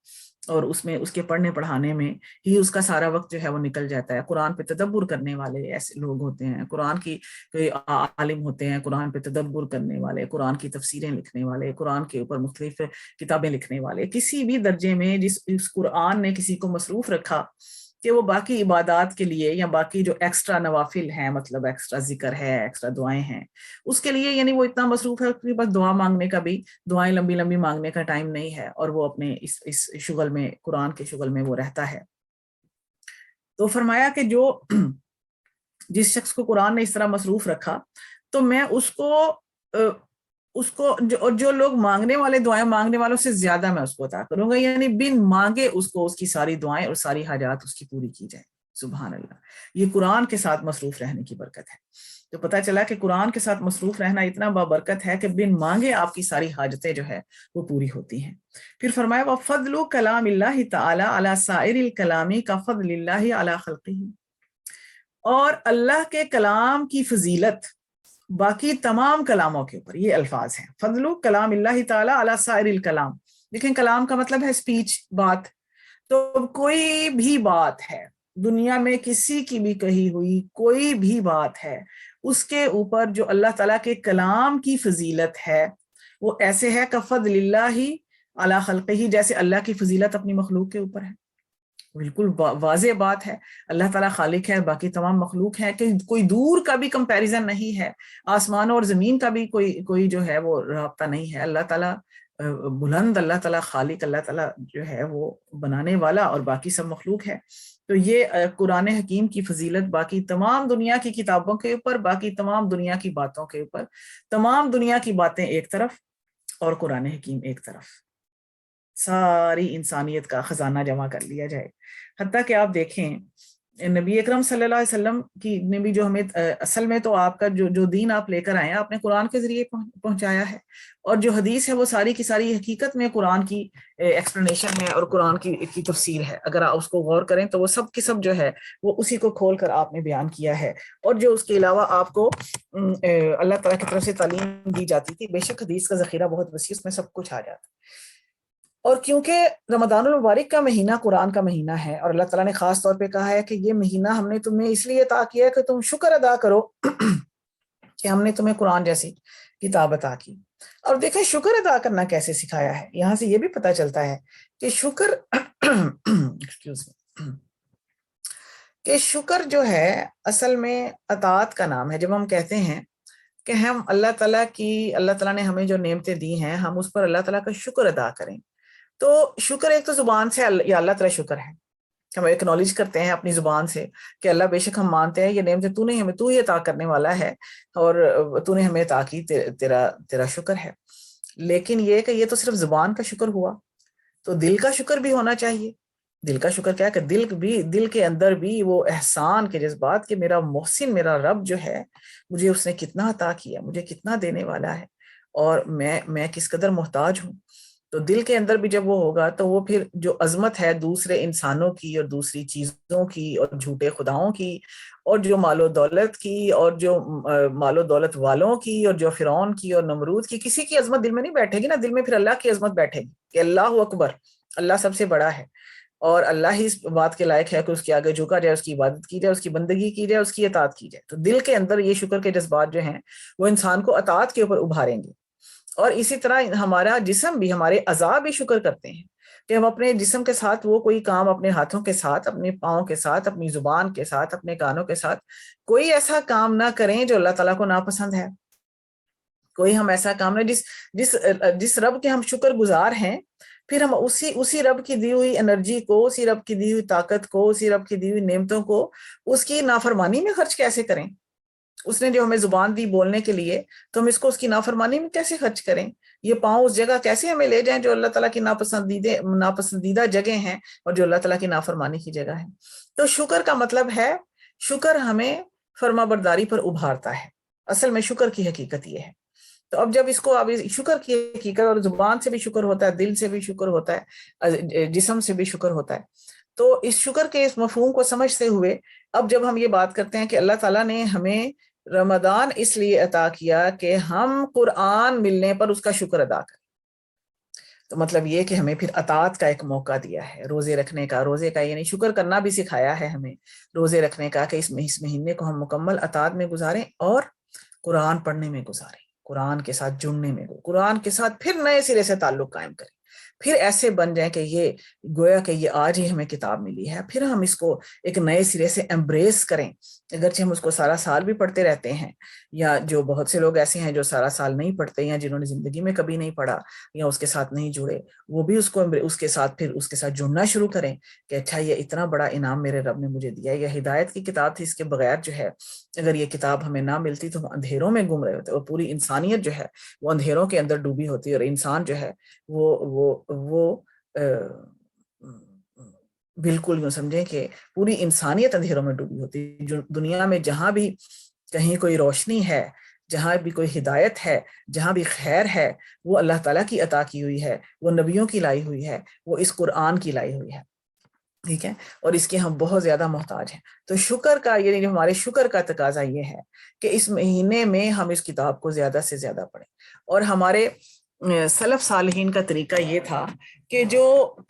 اور اس میں اس کے پڑھنے پڑھانے میں ہی اس کا سارا وقت جو ہے وہ نکل جاتا ہے. قرآن پہ تدبر کرنے والے ایسے لوگ ہوتے ہیں، قرآن کی کوئی عالم ہوتے ہیں قرآن پہ تدبر کرنے والے، قرآن کی تفسیریں لکھنے والے، قرآن کے اوپر مختلف کتابیں لکھنے والے. کسی بھی درجے میں جس قرآن نے کسی کو مصروف رکھا کہ وہ باقی عبادات کے لیے یا باقی جو ایکسٹرا نوافل ہیں، مطلب ایکسٹرا ذکر ہے، ایکسٹرا دعائیں ہیں، اس کے لیے یعنی وہ اتنا مصروف ہے کہ بس دعا مانگنے کا بھی، دعائیں لمبی لمبی مانگنے کا ٹائم نہیں ہے، اور وہ اپنے اس شغل میں، قرآن کے شغل میں وہ رہتا ہے. تو فرمایا کہ جس شخص کو قرآن نے اس طرح مصروف رکھا تو میں اس کو جو لوگ مانگنے والے دعائیں مانگنے والوں سے زیادہ میں اس کو عطا کروں گا، یعنی بن مانگے اس کو اس کی ساری دعائیں اور ساری حاجات اس کی پوری کی جائیں. سبحان اللہ. یہ قرآن کے ساتھ مصروف رہنے کی برکت ہے. تو پتہ چلا کہ قرآن کے ساتھ مصروف رہنا اتنا بابرکت ہے کہ بن مانگے آپ کی ساری حاجتیں جو ہے وہ پوری ہوتی ہیں. پھر فرمایا وَفَضْلُ كَلَامِ اللَّهِ تَعَالَى عَلَى سَائِرِ الْكَلَامِ كَفَضْلِ اللَّهِ عَلَى خَلْقِهِ، اور اللہ کے کلام کی فضیلت باقی تمام کلاموں کے اوپر. یہ الفاظ ہیں فضل کلام اللہ تعالیٰ علی سائر الکلام. دیکھیں کلام کا مطلب ہے اسپیچ، بات. تو کوئی بھی بات ہے دنیا میں، کسی کی بھی کہی ہوئی کوئی بھی بات ہے، اس کے اوپر جو اللہ تعالیٰ کے کلام کی فضیلت ہے وہ ایسے ہے کفضل اللہ علی خلقہ، جیسے اللہ کی فضیلت اپنی مخلوق کے اوپر ہے. بالکل واضح بات ہے. اللہ تعالیٰ خالق ہے، باقی تمام مخلوق ہے، کہ کوئی دور کا بھی کمپیریزن نہیں ہے، آسمان اور زمین کا بھی کوئی جو ہے وہ رابطہ نہیں ہے. اللہ تعالیٰ بلند، اللہ تعالیٰ خالق، اللہ تعالیٰ جو ہے وہ بنانے والا، اور باقی سب مخلوق ہے. تو یہ قرآن حکیم کی فضیلت باقی تمام دنیا کی کتابوں کے اوپر، باقی تمام دنیا کی باتوں کے اوپر، تمام دنیا کی باتیں ایک طرف اور قرآن حکیم ایک طرف، ساری انسانیت کا خزانہ جمع کر لیا جائے. حتیٰ کہ آپ دیکھیں نبی اکرم صلی اللہ علیہ وسلم کی نے بھی جو ہمیں اصل میں تو آپ کا جو دین آپ لے کر آئے ہیں آپ نے قرآن کے ذریعے پہنچایا ہے، اور جو حدیث ہے وہ ساری کی ساری حقیقت میں قرآن کی ایکسپلینیشن ہے اور قرآن کی تفسیر ہے. اگر آپ اس کو غور کریں تو وہ سب کی سب جو ہے وہ اسی کو کھول کر آپ نے بیان کیا ہے. اور جو اس کے علاوہ آپ کو اللہ تعالیٰ کی طرف سے تعلیم دی جاتی تھی، بے شک حدیث کا ذخیرہ بہت وسیع، اس میں سب کچھ آ جاتا ہے. اور کیونکہ رمضان المبارک کا مہینہ قرآن کا مہینہ ہے، اور اللہ تعالیٰ نے خاص طور پہ کہا ہے کہ یہ مہینہ ہم نے تمہیں اس لیے عطا کیا ہے کہ تم شکر ادا کرو کہ ہم نے تمہیں قرآن جیسی کتاب عطا کی. اور دیکھیں شکر ادا کرنا کیسے سکھایا ہے. یہاں سے یہ بھی پتہ چلتا ہے کہ شکر جو ہے اصل میں اطاعت کا نام ہے. جب ہم کہتے ہیں کہ ہم اللہ تعالیٰ نے ہمیں جو نعمتیں دی ہیں ہم اس پر اللہ تعالیٰ کا شکر ادا کریں، تو شکر ایک تو زبان سے یا اللہ تعالیٰ شکر ہے، ہم ایکنالج کرتے ہیں اپنی زبان سے کہ اللہ بے شک ہم مانتے ہیں یہ نعمتیں تو ہی عطا کرنے والا ہے، اور تو نے ہمیں عطا کی، تیرا شکر ہے. لیکن یہ کہ یہ تو صرف زبان کا شکر ہوا، تو دل کا شکر بھی ہونا چاہیے. دل کا شکر کیا کہ دل کے اندر بھی وہ احسان کے جذبات کہ میرا محسن، میرا رب جو ہے مجھے اس نے کتنا عطا کیا، مجھے کتنا دینے والا ہے، اور میں کس قدر محتاج ہوں. تو دل کے اندر بھی جب وہ ہوگا تو وہ پھر جو عظمت ہے دوسرے انسانوں کی اور دوسری چیزوں کی اور جھوٹے خداؤں کی اور جو مال و دولت کی اور جو مال و دولت والوں کی اور جو فرعون کی اور نمرود کی، کسی کی عظمت دل میں نہیں بیٹھے گی نا. دل میں پھر اللہ کی عظمت بیٹھے گی کہ اللہ اکبر، اللہ سب سے بڑا ہے، اور اللہ ہی اس بات کے لائق ہے کہ اس کے آگے جھکا جائے، اس کی عبادت کی جائے، اس کی بندگی کی جائے، اس کی اطاعت کی جائے. تو دل کے اندر یہ شکر کے جذبات جو ہیں وہ انسان کو اطاعت کے اوپر ابھاریں گے. اور اسی طرح ہمارا جسم بھی، ہمارے اعضاء بھی شکر کرتے ہیں کہ ہم اپنے جسم کے ساتھ وہ کوئی کام اپنے ہاتھوں کے ساتھ، اپنے پاؤں کے ساتھ، اپنی زبان کے ساتھ، اپنے کانوں کے ساتھ کوئی ایسا کام نہ کریں جو اللہ تعالیٰ کو ناپسند ہے. کوئی ہم ایسا کام نہ جس رب کے ہم شکر گزار ہیں، پھر ہم اسی رب کی دی ہوئی انرجی کو، اسی رب کی دی ہوئی طاقت کو، اسی رب کی دی ہوئی نعمتوں کو اس کی نافرمانی میں خرچ کیسے کریں؟ اس نے جو ہمیں زبان دی بولنے کے لیے، تو ہم اس کو اس کی نافرمانی میں کیسے خرچ کریں؟ یہ پاؤں اس جگہ کیسے ہمیں لے جائیں جو اللہ تعالیٰ کی ناپسندیدہ جگہ ہیں اور جو اللہ تعالیٰ کی نافرمانی کی جگہ ہے. تو شکر کا مطلب ہے، شکر ہمیں فرما برداری پر ابھارتا ہے. اصل میں شکر کی حقیقت یہ ہے. تو اب جب اس کو اب شکر کی حقیقت، اور زبان سے بھی شکر ہوتا ہے، دل سے بھی شکر ہوتا ہے، جسم سے بھی شکر ہوتا ہے. تو اس شکر کے اس مفہوم کو سمجھتے ہوئے اب جب ہم یہ بات کرتے ہیں کہ اللہ تعالیٰ نے ہمیں رمضان اس لیے عطا کیا کہ ہم قرآن ملنے پر اس کا شکر ادا کریں، تو مطلب یہ کہ ہمیں پھر اطاعت کا ایک موقع دیا ہے، روزے رکھنے کا. روزے کا یعنی شکر کرنا بھی سکھایا ہے ہمیں، روزے رکھنے کا کہ اس مہینے کو ہم مکمل اطاعت میں گزاریں اور قرآن پڑھنے میں گزاریں، قرآن کے ساتھ جڑنے میں، قرآن کے ساتھ پھر نئے سرے سے تعلق قائم کریں. پھر ایسے بن جائیں کہ یہ گویا کہ یہ آج ہی ہمیں کتاب ملی ہے، پھر ہم اس کو ایک نئے سرے سے ایمبریس کریں. اگرچہ ہم اس کو سارا سال بھی پڑھتے رہتے ہیں، یا جو بہت سے لوگ ایسے ہیں جو سارا سال نہیں پڑھتے، یا جنہوں نے زندگی میں کبھی نہیں پڑھا یا اس کے ساتھ نہیں جڑے، وہ بھی اس کے ساتھ جڑنا شروع کریں کہ اچھا یہ اتنا بڑا انعام میرے رب نے مجھے دیا. یہ ہدایت کی کتاب تھی، اس کے بغیر جو ہے اگر یہ کتاب ہمیں نہ ملتی تو ہم اندھیروں میں گم رہے ہوتے، اور پوری انسانیت جو ہے وہ اندھیروں کے اندر ڈوبی ہوتی، اور انسان جو ہے وہ بالکل یوں سمجھیں کہ پوری انسانیت اندھیروں میں ڈوبی ہوتی. جو دنیا میں جہاں بھی کہیں کوئی روشنی ہے، جہاں بھی کوئی ہدایت ہے، جہاں بھی خیر ہے، وہ اللہ تعالیٰ کی عطا کی ہوئی ہے، وہ نبیوں کی لائی ہوئی ہے، وہ اس قرآن کی لائی ہوئی ہے. ٹھیک ہے، اور اس کے ہم بہت زیادہ محتاج ہیں. تو شکر کا یعنی جو ہمارے شکر کا تقاضا یہ ہے کہ اس مہینے میں ہم اس کتاب کو زیادہ سے زیادہ پڑھیں. اور ہمارے سلف صالحین کا طریقہ یہ تھا کہ جو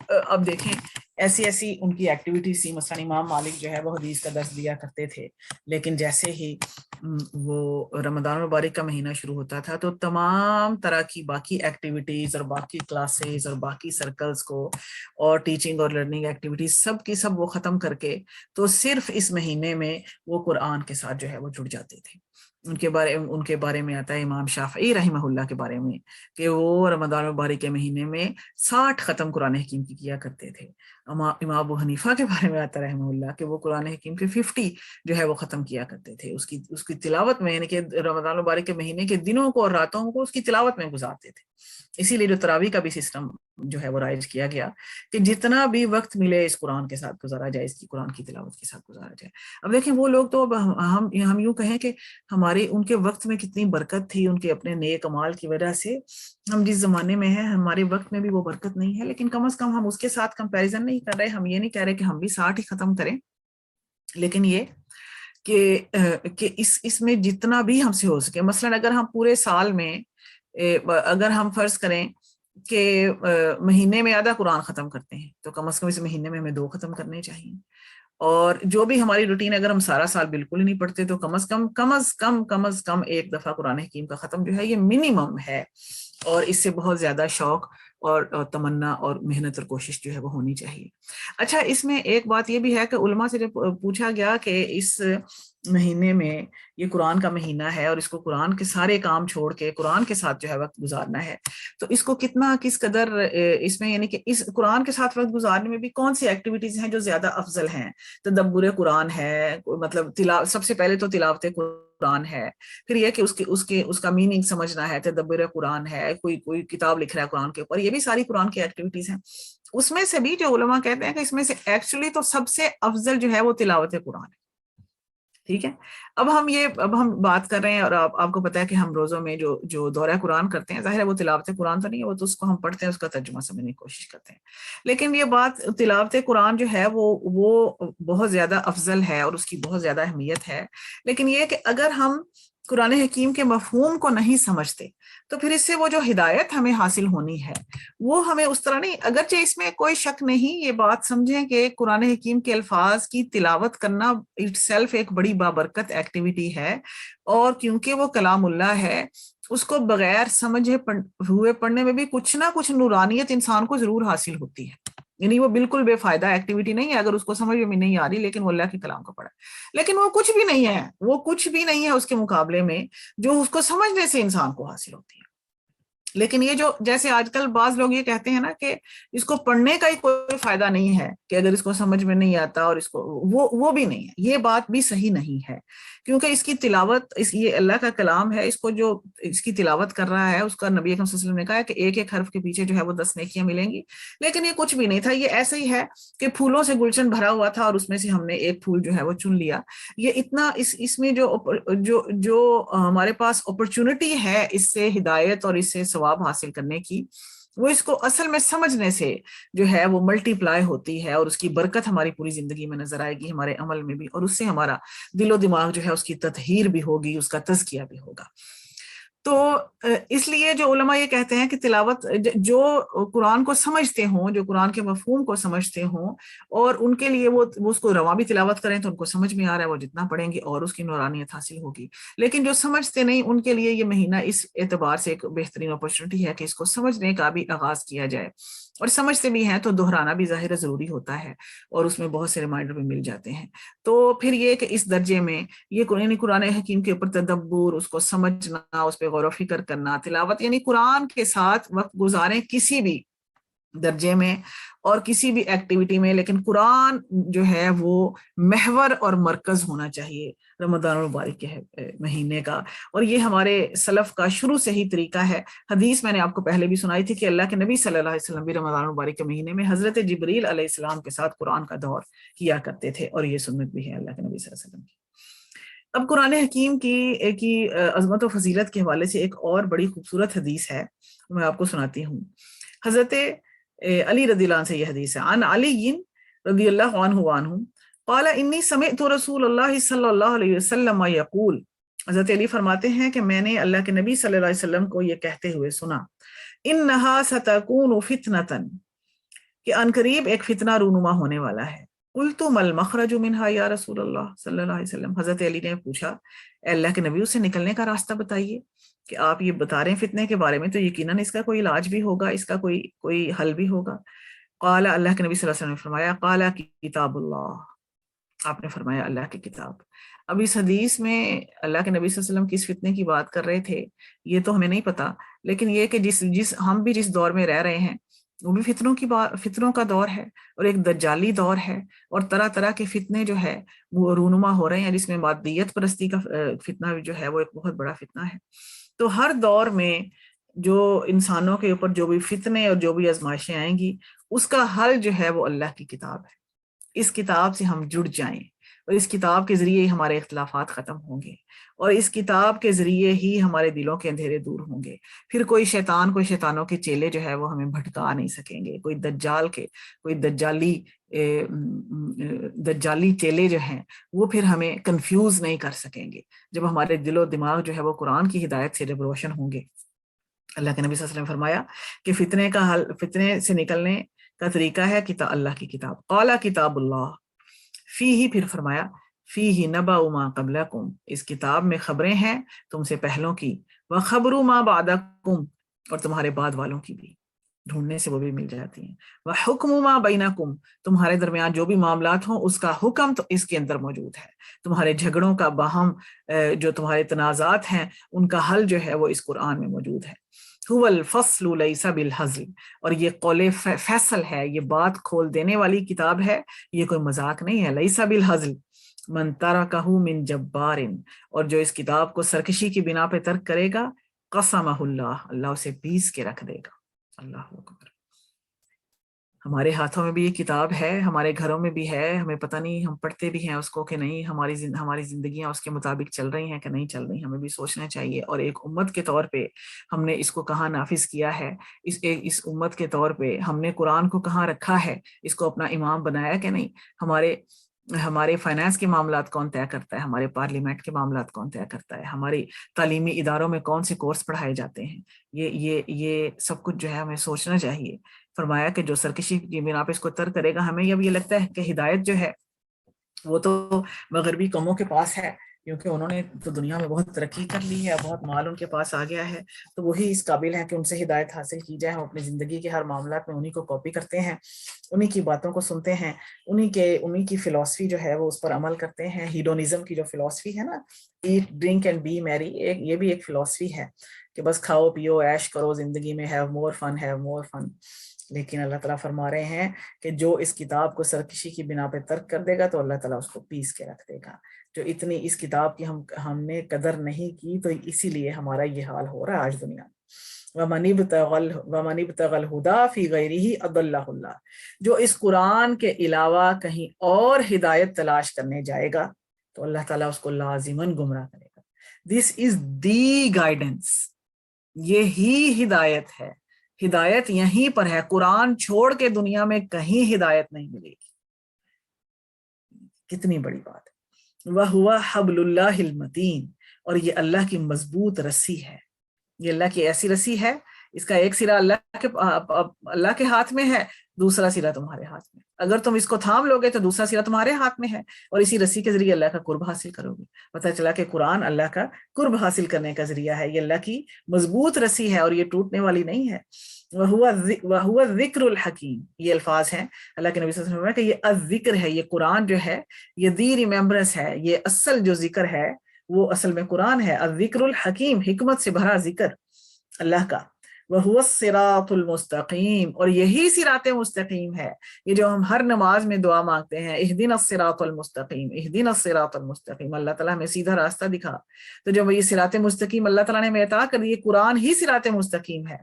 اب دیکھیں ایسی ایسی ان کی ایکٹیویٹیز تھی. مثلا امام مالک جو ہے وہ حدیث کا درس دیا کرتے تھے، لیکن جیسے ہی وہ رمضان المبارک کا مہینہ شروع ہوتا تھا تو تمام طرح کی باقی ایکٹیویٹیز اور باقی کلاسز اور باقی سرکلز کو اور ٹیچنگ اور لرننگ ایکٹیویٹیز سب کی سب وہ ختم کر کے تو صرف اس مہینے میں وہ قرآن کے ساتھ جو ہے وہ جڑ جاتے تھے. ان کے بارے میں آتا ہے امام شافعی رحمہ اللہ کے بارے میں کہ وہ رمضان المبارک کے مہینے میں 60 ختم قرآن حکیم کی کیا کرتے تھے. امام ابو حنیفہ کے بارے میں آتا ہے رحمہ اللہ کہ وہ قرآن حکیم کے 50 جو ہے وہ ختم کیا کرتے تھے. اس کی تلاوت میں، یعنی کہ رمضان المبارک کے مہینے کے دنوں کو اور راتوں کو اس کی تلاوت میں گزارتے تھے. اسی لیے جو تراویح کا بھی سسٹم جو ہے وہ رائج کیا گیا کہ جتنا بھی وقت ملے اس قرآن کے ساتھ گزارا جائے، اس کی قرآن کی تلاوت کے ساتھ گزارا جائے. اب دیکھیں وہ لوگ تو ہم یوں کہیں کہ ہماری ان کے وقت میں کتنی برکت تھی، ان کے اپنے نیک اعمال کی وجہ سے ہم جس زمانے میں ہیں ہمارے وقت میں بھی وہ برکت نہیں ہے، لیکن کم از کم ہم اس کے ساتھ کمپیریزن نہیں کر رہے. ہم یہ نہیں کہہ رہے کہ ہم بھی 60 ہی ختم کریں، لیکن یہ کہ اس میں جتنا بھی ہم سے ہو سکے. مثلا اگر ہم پورے سال میں اگر ہم فرض کریں کہ مہینے میں آدھا قرآن ختم کرتے ہیں تو کم از کم اس مہینے میں ہمیں 2 ختم کرنے چاہیے. اور جو بھی ہماری روٹین، اگر ہم سارا سال بالکل ہی نہیں پڑھتے تو کم از کم ایک دفعہ قرآن حکیم کا ختم جو ہے یہ منیمم ہے. اور اس سے بہت زیادہ شوق اور تمنا اور محنت اور کوشش جو ہے وہ ہونی چاہیے. اچھا، اس میں ایک بات یہ بھی ہے کہ علماء سے جب پوچھا گیا کہ اس مہینے میں یہ قرآن کا مہینہ ہے اور اس کو قرآن کے سارے کام چھوڑ کے قرآن کے ساتھ جو ہے وقت گزارنا ہے، تو اس کو کتنا کس قدر اس میں، یعنی کہ اس قرآن کے ساتھ وقت گزارنے میں بھی کون سی ایکٹیویٹیز ہیں جو زیادہ افضل ہیں؟ تدبر قرآن ہے، مطلب سب سے پہلے تو تلاوت قرآن ہے، پھر یہ کہ اس کا میننگ سمجھنا ہے، تدبر قرآن ہے، کوئی کتاب لکھ رہا ہے قرآن کے اوپر، یہ بھی ساری قرآن کی ایکٹیویٹیز ہیں. اس میں سے بھی جو علماء کہتے ہیں کہ اس میں سے ایکچولی تو سب سے افضل جو ہے وہ تلاوت قرآن ہے. ٹھیک ہے، اب ہم بات کر رہے ہیں، اور آپ کو پتا ہے کہ ہم روزوں میں جو دورہ قرآن کرتے ہیں، ظاہر ہے وہ تلاوت قرآن تو نہیں ہے، وہ تو اس کو ہم پڑھتے ہیں، اس کا ترجمہ سمجھنے کی کوشش کرتے ہیں. لیکن یہ بات تلاوت قرآن جو ہے وہ بہت زیادہ افضل ہے اور اس کی بہت زیادہ اہمیت ہے. لیکن یہ کہ اگر ہم قرآن حکیم کے مفہوم کو نہیں سمجھتے تو پھر اس سے وہ جو ہدایت ہمیں حاصل ہونی ہے وہ ہمیں اس طرح نہیں. اگرچہ اس میں کوئی شک نہیں، یہ بات سمجھیں کہ قرآن حکیم کے الفاظ کی تلاوت کرنا اٹ سیلف ایک بڑی بابرکت ایکٹیویٹی ہے، اور کیونکہ وہ کلام اللہ ہے اس کو بغیر سمجھے ہوئے پڑھنے میں بھی کچھ نہ کچھ نورانیت انسان کو ضرور حاصل ہوتی ہے. یعنی وہ بالکل بے فائدہ ایکٹیویٹی نہیں ہے اگر اس کو سمجھ میں نہیں آ رہی لیکن وہ اللہ کے کلام کو پڑھا. لیکن وہ کچھ بھی نہیں ہے اس کے مقابلے میں جو اس کو سمجھنے سے انسان کو حاصل ہوتی ہے. لیکن یہ جو جیسے آج کل بعض لوگ یہ کہتے ہیں نا کہ اس کو پڑھنے کا ہی کوئی فائدہ نہیں ہے کہ اگر اس کو سمجھ میں نہیں آتا، اور اس کو وہ بھی نہیں ہے. یہ بات بھی صحیح نہیں ہے، کیونکہ اس کی تلاوت یہ اللہ کا کلام ہے، اس کو جو اس کی تلاوت کر رہا ہے اس کا نبی اکرم صلی اللہ علیہ وسلم نے کہا ہے کہ ایک ایک حرف کے پیچھے جو ہے وہ 10 نیکیاں ملیں گی. لیکن یہ کچھ بھی نہیں تھا، یہ ایسے ہی ہے کہ پھولوں سے گلشن بھرا ہوا تھا اور اس میں سے ہم نے ایک پھول جو ہے وہ چن لیا. یہ اتنا اس میں جو ہمارے پاس اپرچونٹی ہے اس سے ہدایت اور اس سے ثواب حاصل کرنے کی، وہ اس کو اصل میں سمجھنے سے جو ہے وہ ملٹی پلائی ہوتی ہے، اور اس کی برکت ہماری پوری زندگی میں نظر آئے گی، ہمارے عمل میں بھی، اور اس سے ہمارا دل و دماغ جو ہے اس کی تطہیر بھی ہوگی، اس کا تزکیہ بھی ہوگا. تو اس لیے جو علماء یہ کہتے ہیں کہ تلاوت جو قرآن کو سمجھتے ہوں، جو قرآن کے مفہوم کو سمجھتے ہوں، اور ان کے لیے وہ اس کو رواں بھی تلاوت کریں تو ان کو سمجھ میں آ رہا ہے، وہ جتنا پڑھیں گے اور اس کی نورانیت حاصل ہوگی. لیکن جو سمجھتے نہیں ان کے لیے یہ مہینہ اس اعتبار سے ایک بہترین اپرچونٹی ہے کہ اس کو سمجھنے کا بھی آغاز کیا جائے، اور سمجھتے بھی ہیں تو دہرانا بھی ظاہر ضروری ہوتا ہے، اور اس میں بہت سے ریمائنڈر بھی مل جاتے ہیں. تو پھر یہ کہ اس درجے میں یہ قرآن حکیم کے اوپر تدبر، اس کو سمجھنا، اس پہ غور و فکر کرنا، تلاوت، یعنی قرآن کے ساتھ وقت گزاریں کسی بھی درجے میں اور کسی بھی ایکٹیویٹی میں، لیکن قرآن جو ہے وہ محور اور مرکز ہونا چاہیے رمضان المبارک کے مہینے کا. اور یہ ہمارے سلف کا شروع سے ہی طریقہ ہے. حدیث میں نے آپ کو پہلے بھی سنائی تھی کہ اللہ کے نبی صلی اللہ علیہ وسلم بھی رمضان المبارک کے مہینے میں حضرت جبریل علیہ السلام کے ساتھ قرآن کا دور کیا کرتے تھے، اور یہ سنت بھی ہے اللہ کے نبی صلی اللہ علیہ وسلم کی. اب قرآن حکیم کی عظمت و فضیلت کے حوالے سے ایک اور بڑی خوبصورت حدیث ہے، میں آپ کو سناتی ہوں. حضرت علی رضی اللہ عنہ سے یہ حدیث ہے. عن علی رضی اللہ عنہ قال انی سمعت رسول اللہ صلی اللہ علیہ وسلم یقول، حضرت علی فرماتے ہیں کہ میں نے اللہ کے نبی صلی اللہ علیہ وسلم کو یہ کہتے ہوئے سنا، انہا ستکون فتنۃ، کہ عنقریب ایک فتنہ رونما ہونے والا ہے۔ قلت مل مخرج منہا یا رسول اللہ صلی اللہ علیہ وسلم، حضرت علی نے پوچھا اے اللہ کے نبی، اس سے نکلنے کا راستہ بتائیے، کہ آپ یہ بتا رہے ہیں فتنے کے بارے میں، تو یقیناً اس کا کوئی علاج بھی ہوگا، اس کا کوئی حل بھی ہوگا۔ قال، اللہ کے نبی صلی اللہ علیہ وسلم نے فرمایا، قال کتاب اللہ، آپ نے فرمایا اللہ کی کتاب۔ اب اس حدیث میں اللہ کے نبی صلی اللہ علیہ وسلم کس فتنے کی بات کر رہے تھے یہ تو ہمیں نہیں پتا، لیکن یہ کہ ہم بھی جس دور میں رہ رہے ہیں وہ بھی فتنوں کا دور ہے، اور ایک دجالی دور ہے، اور طرح طرح کے فتنے جو ہے وہ رونما ہو رہے ہیں، جس میں مادیت پرستی کا فتنہ جو ہے وہ ایک بہت بڑا فتنہ ہے۔ تو ہر دور میں جو انسانوں کے اوپر جو بھی فتنے اور جو بھی آزمائشیں آئیں گی، اس کا حل جو ہے وہ اللہ کی کتاب ہے۔ اس کتاب سے ہم جڑ جائیں، اور اس کتاب کے ذریعے ہی ہمارے اختلافات ختم ہوں گے، اور اس کتاب کے ذریعے ہی ہمارے دلوں کے اندھیرے دور ہوں گے۔ پھر کوئی شیطانوں کے چیلے جو ہے وہ ہمیں بھٹکا نہیں سکیں گے، کوئی دجالی چیلے جو ہیں وہ پھر ہمیں کنفیوز نہیں کر سکیں گے، جب ہمارے دل و دماغ جو ہے وہ قرآن کی ہدایت سے جب روشن ہوں گے۔ اللہ کے نبی صلی اللہ علیہ وسلم نے فرمایا کہ فتنے سے نکلنے کا طریقہ ہے اللہ کی کتاب۔ قال کتاب اللہ فیہ، پھر فرمایا فیہ نبأ ما قبلکم، اس کتاب میں خبریں ہیں تم سے پہلوں کی، وخبر ما بعدکم، اور تمہارے بعد والوں کی بھی، ڈھونڈنے سے وہ بھی مل جاتی ہیں، وحکم ما بینکم، تمہارے درمیان جو بھی معاملات ہوں اس کا حکم تو اس کے اندر موجود ہے، تمہارے جھگڑوں کا باہم جو تمہارے تنازعات ہیں ان کا حل جو ہے وہ اس قرآن میں موجود ہے۔ هو الفصل لیس بالہزل، اور یہ قول فیصل ہے، یہ بات کھول دینے والی کتاب ہے، یہ کوئی مذاق نہیں ہے۔ لیس بالہزل من ترکہ من جبار، اور جو اس کتاب کو سرکشی کی بنا پہ ترک کرے گا، قسمہ اللہ اسے پیس کے رکھ دے گا۔ اللہ اکبر۔ ہمارے ہاتھوں میں بھی یہ کتاب ہے، ہمارے گھروں میں بھی ہے، ہمیں پتہ نہیں ہم پڑھتے بھی ہیں اس کو کہ نہیں، ہماری زندگیاں اس کے مطابق چل رہی ہیں کہ نہیں چل رہی، ہمیں بھی سوچنا چاہیے۔ اور ایک امت کے طور پہ ہم نے اس کو کہاں نافذ کیا ہے، اس امت کے طور پہ ہم نے قرآن کو کہاں رکھا ہے، اس کو اپنا امام بنایا کہ نہیں۔ ہمارے فائنانس کے معاملات کون طے کرتا ہے، ہمارے پارلیمنٹ کے معاملات کون طے کرتا ہے، ہماری تعلیمی اداروں میں کون سے کورس پڑھائے جاتے ہیں، یہ سب کچھ جو ہے ہمیں سوچنا چاہیے۔ فرمایا کہ جو سرکشی کی بنا پہ اس کو ترک کرے گا، ہمیں اب یہ لگتا ہے کہ ہدایت جو ہے وہ تو مغربی قوموں کے پاس ہے، کیونکہ انہوں نے تو دنیا میں بہت ترقی کر لی ہے، بہت مال ان کے پاس آ گیا ہے، تو وہی اس قابل ہے کہ ان سے ہدایت حاصل کی جائے۔ ہم اپنی زندگی کے ہر معاملات میں انہی کو کاپی کرتے ہیں، انہی کی باتوں کو سنتے ہیں، انہی کی فلسفی جو ہے وہ اس پر عمل کرتے ہیں۔ ہیڈونزم کی جو فلسفی ہے نا، ایٹ ڈرنک اینڈ بی میری، یہ بھی ایک فلسفی ہے کہ بس کھاؤ پیو عیش کرو زندگی میں، ہیو مور فن۔ لیکن اللہ تعالیٰ فرما رہے ہیں کہ جو اس کتاب کو سرکشی کی بنا پہ ترک کر دے گا تو اللہ تعالیٰ اس کو پیس کے رکھ دے گا۔ جو اتنی اس کتاب کی ہم نے قدر نہیں کی، تو اسی لیے ہمارا یہ حال ہو رہا ہے آج دنیا میں۔ وَمَنِ ابْتَغَى الْهُدَى فِي غَيْرِهِ أَضَلَّهُ اللَّهُ، جو اس قرآن کے علاوہ کہیں اور ہدایت تلاش کرنے جائے گا تو اللہ تعالیٰ اس کو لازماً گمراہ کرے گا۔ This is the guidance، یہی ہدایت ہے۔ ہدایت یہیں پر ہے، قرآن چھوڑ کے دنیا میں کہیں ہدایت نہیں ملے گی۔ کتنی بڑی بات ہے۔ وَهُوَ حَبْلُ اللَّهِ الْمَتِينُ، اور یہ اللہ کی مضبوط رسی ہے، یہ اللہ کی ایسی رسی ہے، اس کا ایک سرا اللہ کے ہاتھ میں ہے، دوسرا سرا تمہارے ہاتھ میں۔ اگر تم اس کو تھام لو گے تو دوسرا سرا تمہارے ہاتھ میں ہے، اور اسی رسی کے ذریعے اللہ کا قرب حاصل کرو گے۔ پتہ چلا کہ قرآن اللہ کا قرب حاصل کرنے کا ذریعہ ہے، یہ اللہ کی مضبوط رسی ہے اور یہ ٹوٹنے والی نہیں ہے۔ وَهُوَ الذِّكْرُ الْحَكِيمُ، یہ الفاظ ہیں اللہ کے نبی صلی اللہ علیہ وسلم کہ یہ الذکر ہے، یہ قرآن جو ہے یہ دی ریممبرنس ہے، یہ اصل جو ذکر ہے وہ اصل میں قرآن ہے۔ الذکر الحکیم، حکمت سے بھرا ذکر اللہ کا۔ وَهُوَ الصِّرَاطُ الْمُسْتَقِيمُ، اور یہی صراط مستقیم ہے، یہ جو ہم ہر نماز میں دعا مانگتے ہیں، اهدنا الصراط المستقیم، اهدنا الصراط المستقیم، اللہ تعالیٰ ہمیں سیدھا راستہ دکھا۔ تو جب یہ صراط مستقیم اللہ تعالیٰ نے ہمیں عطا کر دی، قرآن ہی صراط مستقیم ہے،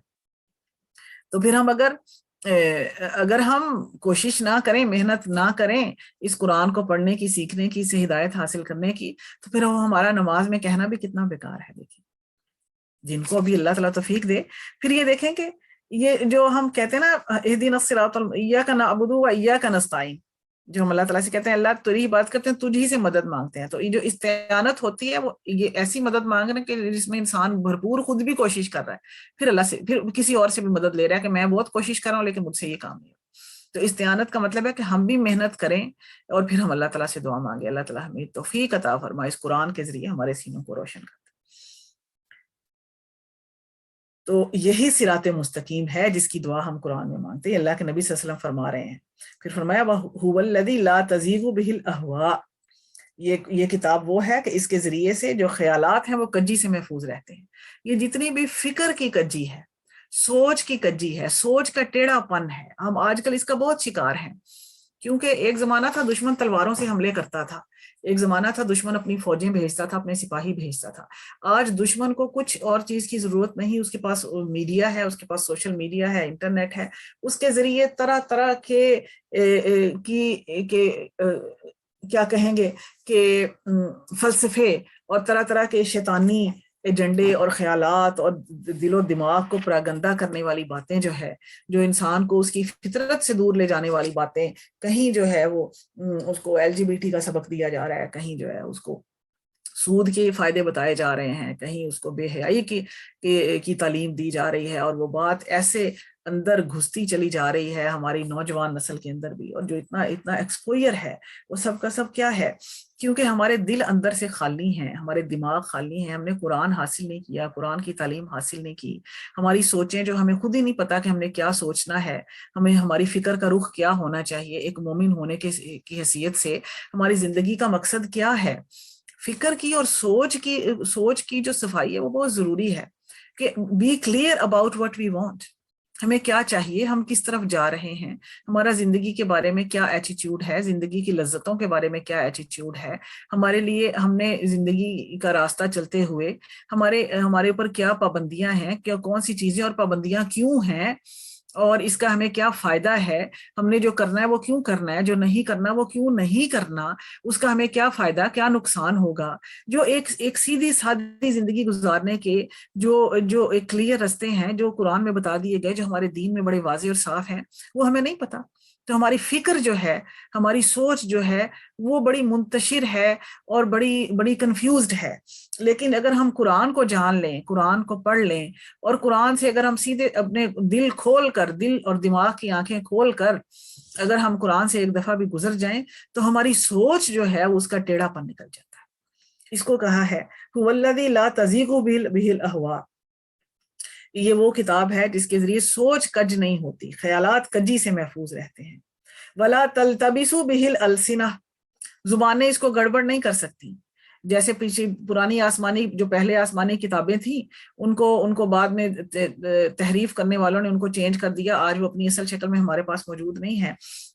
تو پھر اگر ہم کوشش نہ کریں، محنت نہ کریں اس قرآن کو پڑھنے کی، سیکھنے کی، سے ہدایت حاصل کرنے کی، تو پھر ہمارا نماز میں کہنا بھی کتنا بیکار ہے۔ دیکھیں جن کو ابھی اللہ تعالیٰ توفیق دے، پھر یہ دیکھیں کہ یہ جو ہم کہتے ہیں نا اہدنا الصراط ایاک نعبد و ایاک نستعین، جو ہم اللہ تعالیٰ سے کہتے ہیں اللہ تجھی بات کرتے ہیں، تجھی سے مدد مانگتے ہیں، تو یہ جو استعانت ہوتی ہے وہ یہ ایسی مدد مانگنا کہ جس میں انسان بھرپور خود بھی کوشش کر رہا ہے، پھر اللہ سے، پھر کسی اور سے بھی مدد لے رہا ہے کہ میں بہت کوشش کر رہا ہوں لیکن مجھ سے یہ کام نہیں۔ تو استعانت کا مطلب ہے کہ ہم بھی محنت کریں اور پھر ہم اللہ تعالیٰ سے دعا مانگے، اللہ تعالیٰ ہمیں توفیق عطا فرمائے اس قرآن کے ذریعے ہمارے سینوں کو روشن کرتے۔ تو یہی صراط مستقیم ہے جس کی دعا ہم قرآن میں مانگتے ہیں۔ اللہ کے نبی صلی اللہ علیہ وسلم فرما رہے ہیں، پھر فرمایا وَهُوَ الَّذِي لَا تَزِيغُ بِهِ الْأَهْوَاءُ، یہ کتاب وہ ہے کہ اس کے ذریعے سے جو خیالات ہیں وہ کجی سے محفوظ رہتے ہیں۔ یہ جتنی بھی فکر کی کجی ہے، سوچ کی کجی ہے، سوچ کا ٹیڑھا پن ہے، ہم آج کل اس کا بہت شکار ہیں، کیونکہ ایک زمانہ تھا دشمن تلواروں سے حملے کرتا تھا، ایک زمانہ تھا دشمن اپنی فوجیں بھیجتا تھا، اپنے سپاہی بھیجتا تھا۔ آج دشمن کو کچھ اور چیز کی ضرورت نہیں، اس کے پاس میڈیا ہے، اس کے پاس سوشل میڈیا ہے، انٹرنیٹ ہے، اس کے ذریعے طرح طرح کے کیا کہیں گے کہ فلسفے اور طرح طرح کے شیطانی ایجنڈے اور خیالات اور دل و دماغ کو پراگندہ کرنے والی باتیں جو ہے، جو انسان کو اس کی فطرت سے دور لے جانے والی باتیں، کہیں جو ہے وہ اس کو LGBT کا سبق دیا جا رہا ہے، کہیں جو ہے اس کو سود کے فائدے بتائے جا رہے ہیں، کہیں اس کو بے حیائی کی تعلیم دی جا رہی ہے، اور وہ بات ایسے اندر گھستی چلی جا رہی ہے ہماری نوجوان نسل کے اندر بھی، اور جو اتنا ایکسپوئر ہے وہ سب کا سب کیا ہے؟ کیونکہ ہمارے دل اندر سے خالی ہیں، ہمارے دماغ خالی ہیں، ہم نے قرآن حاصل نہیں کیا، قرآن کی تعلیم حاصل نہیں کی، ہماری سوچیں جو ہمیں خود ہی نہیں پتا کہ ہم نے کیا سوچنا ہے، ہمیں ہماری فکر کا رخ کیا ہونا چاہیے، ایک مومن ہونے کی حیثیت سے ہماری زندگی کا مقصد کیا ہے۔ فکر کی اور سوچ کی جو صفائی ہے وہ بہت ضروری ہے، کہ be clear about what we want، ہمیں کیا چاہیے، ہم کس طرف جا رہے ہیں، ہمارا زندگی کے بارے میں کیا ایٹیٹیوڈ ہے، زندگی کی لذتوں کے بارے میں کیا ایٹیٹیوڈ ہے، ہمارے لیے ہم نے زندگی کا راستہ چلتے ہوئے ہمارے اوپر کیا پابندیاں ہیں، کیا کون سی چیزیں اور پابندیاں کیوں ہیں، اور اس کا ہمیں کیا فائدہ ہے، ہم نے جو کرنا ہے وہ کیوں کرنا ہے، جو نہیں کرنا وہ کیوں نہیں کرنا، اس کا ہمیں کیا فائدہ کیا نقصان ہوگا۔ جو ایک سیدھی سادی زندگی گزارنے کے جو ایک کلیئر رستے ہیں جو قرآن میں بتا دیے گئے، جو ہمارے دین میں بڑے واضح اور صاف ہیں، وہ ہمیں نہیں پتا۔ تو ہماری فکر جو ہے، ہماری سوچ جو ہے وہ بڑی منتشر ہے اور بڑی کنفیوزڈ ہے۔ لیکن اگر ہم قرآن کو جان لیں، قرآن کو پڑھ لیں، اور قرآن سے اگر ہم سیدھے اپنے دل کھول کر، دل اور دماغ کی آنکھیں کھول کر اگر ہم قرآن سے ایک دفعہ بھی گزر جائیں، تو ہماری سوچ جو ہے اس کا ٹیڑھا پن نکل جاتا ہے۔ اس کو کہا ہے هو الذی لا تزیغ بہ الاہواء، یہ وہ کتاب ہے جس کے ذریعے سوچ کج نہیں ہوتی، خیالات کجی سے محفوظ رہتے ہیں۔ ولا تلتبسوا بہ الالسنہ، زبانیں اس کو گڑبڑ نہیں کر سکتی۔ جیسے پیچھے پرانی آسمانی جو پہلے آسمانی کتابیں تھیں، ان کو بعد میں تحریف کرنے والوں نے ان کو چینج کر دیا، آج وہ اپنی اصل شکل میں ہمارے پاس موجود نہیں ہے۔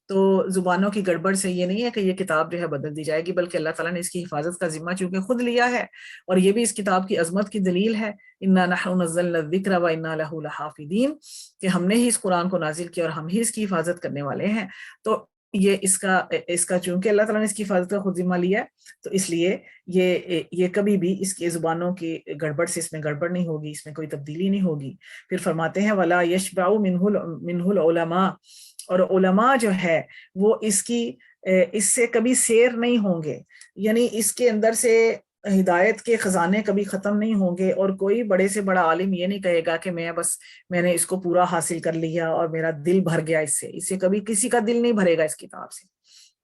تو زبانوں کی گڑبڑ سے یہ نہیں ہے کہ یہ کتاب جو ہے بدل دی جائے گی، بلکہ اللہ تعالیٰ نے اس کی حفاظت کا ذمہ چونکہ خود لیا ہے، اور یہ بھی اس کتاب کی عظمت کی دلیل ہے، انا نحن نزلنا الذکر وانا لہ لحافظین، کہ ہم نے ہی اس قرآن کو نازل کیا اور ہم ہی اس کی حفاظت کرنے والے ہیں۔ تو یہ اس کا چونکہ اللہ تعالیٰ نے اس کی حفاظت کا خود ذمہ لیا ہے، تو اس لیے یہ کبھی بھی اس کی زبانوں کی گڑبڑ سے اس میں گڑبڑ نہیں ہوگی، اس میں کوئی تبدیلی نہیں ہوگی۔ پھر فرماتے ہیں ولا یشبع منہ العلماء، اور علماء جو ہے وہ اس سے کبھی سیر نہیں ہوں گے، یعنی اس کے اندر سے ہدایت کے خزانے کبھی ختم نہیں ہوں گے، اور کوئی بڑے سے بڑا عالم یہ نہیں کہے گا کہ میں نے اس کو پورا حاصل کر لیا اور میرا دل بھر گیا اس سے کبھی کسی کا دل نہیں بھرے گا اس کتاب سے۔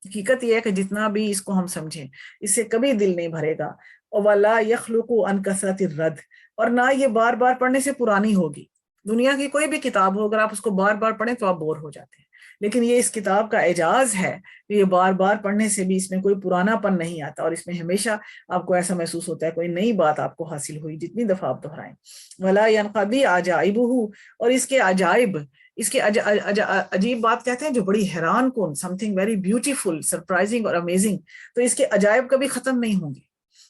حقیقت یہ ہے کہ جتنا بھی اس کو ہم سمجھیں، اس سے کبھی دل نہیں بھرے گا۔ وَلَا يَخْلُقُ عَنْ كَثْرَةِ الرَّدِّ، اور نہ یہ بار بار پڑھنے سے پرانی ہوگی۔ دنیا کی کوئی بھی کتاب ہو، اگر آپ اس کو بار بار پڑھیں تو آپ بور ہو جاتے ہیں، لیکن یہ اس کتاب کا اعجاز ہے کہ یہ بار بار پڑھنے سے بھی اس میں کوئی پرانا پن نہیں آتا، اور اس میں ہمیشہ آپ کو ایسا محسوس ہوتا ہے کوئی نئی بات آپ کو حاصل ہوئی جتنی دفعہ آپ دہرائیں۔ وَلَا يَنْقَضِي عَجَائِبُهُ، اور اس کے عجائب، اس کے عجیب بات کہتے ہیں جو بڑی حیران کن، some thing very beautiful, surprising اور امیزنگ، تو اس کے عجائب کبھی ختم نہیں ہوں گے،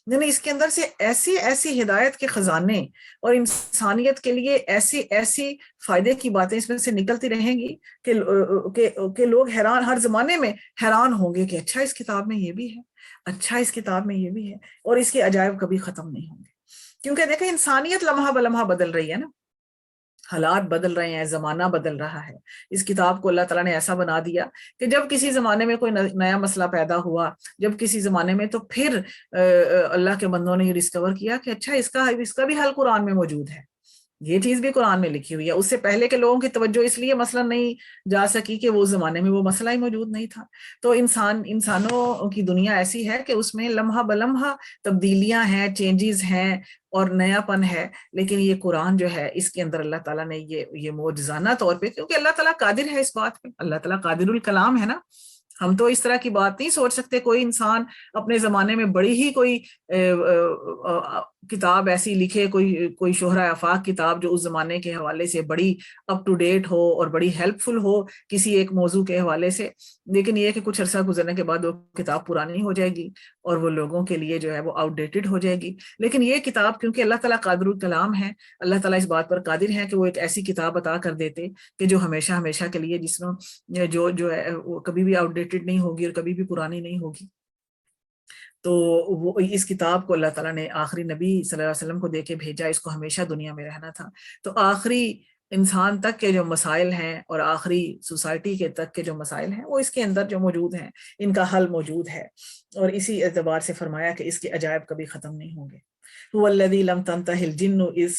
یعنی اس کے اندر سے ایسی ہدایت کے خزانے اور انسانیت کے لیے ایسی فائدے کی باتیں اس میں سے نکلتی رہیں گی کہ لوگ حیران، ہر زمانے میں حیران ہوں گے کہ اچھا اس کتاب میں یہ بھی ہے، اچھا اس کتاب میں یہ بھی ہے، اور اس کے عجائب کبھی ختم نہیں ہوں گے۔ کیونکہ دیکھیں انسانیت لمحہ بلمحہ بدل رہی ہے نا، حالات بدل رہے ہیں، زمانہ بدل رہا ہے۔ اس کتاب کو اللہ تعالیٰ نے ایسا بنا دیا کہ جب کسی زمانے میں کوئی نیا مسئلہ پیدا ہوا، جب کسی زمانے میں، تو پھر اللہ کے بندوں نے یہ ڈسکور کیا کہ اچھا اس کا بھی حل قرآن میں موجود ہے۔ یہ چیز بھی قرآن میں لکھی ہوئی ہے. اس سے پہلے کے لوگوں کی توجہ اس لیے مثلاً نہیں جا سکی کہ وہ زمانے میں وہ مسئلہ ہی موجود نہیں تھا. تو انسانوں کی دنیا ایسی ہے کہ اس میں لمحہ بلمحہ تبدیلیاں ہیں، چینجز ہیں اور نیا پن ہے. لیکن یہ قرآن جو ہے اس کے اندر اللہ تعالیٰ نے یہ معجزانہ طور پہ، کیونکہ اللہ تعالیٰ قادر ہے اس بات پہ، اللہ تعالیٰ قادر الکلام ہے نا. ہم تو اس طرح کی بات نہیں سوچ سکتے. کوئی انسان اپنے زمانے میں بڑی ہی کوئی کتاب ایسی لکھے، کوئی شہرہ آفاق کتاب جو اس زمانے کے حوالے سے بڑی اپ ٹو ڈیٹ ہو اور بڑی ہیلپ فل ہو کسی ایک موضوع کے حوالے سے، لیکن یہ کہ کچھ عرصہ گزرنے کے بعد وہ کتاب پرانی ہو جائے گی اور وہ لوگوں کے لیے جو ہے وہ آؤٹ ڈیٹڈ ہو جائے گی. لیکن یہ کتاب کیونکہ اللہ تعالیٰ قادر الکلام ہے، اللہ تعالیٰ اس بات پر قادر ہے کہ وہ ایک ایسی کتاب عطا کر دیتے کہ جو ہمیشہ ہمیشہ کے لیے جس میں جو ہے وہ کبھی بھی آؤٹ ڈیٹڈ نہیں ہوگی اور کبھی بھی پرانی نہیں ہوگی. تو وہ اس کتاب کو اللہ تعالیٰ نے آخری نبی صلی اللہ علیہ وسلم کو دے کے بھیجا. اس کو ہمیشہ دنیا میں رہنا تھا. تو آخری انسان تک کے جو مسائل ہیں اور آخری سوسائٹی کے تک کے جو مسائل ہیں وہ اس کے اندر جو موجود ہیں، ان کا حل موجود ہے. اور اسی اعتبار سے فرمایا کہ اس کے عجائب کبھی ختم نہیں ہوں گے. هو الذی لم تنتہ الجن اذ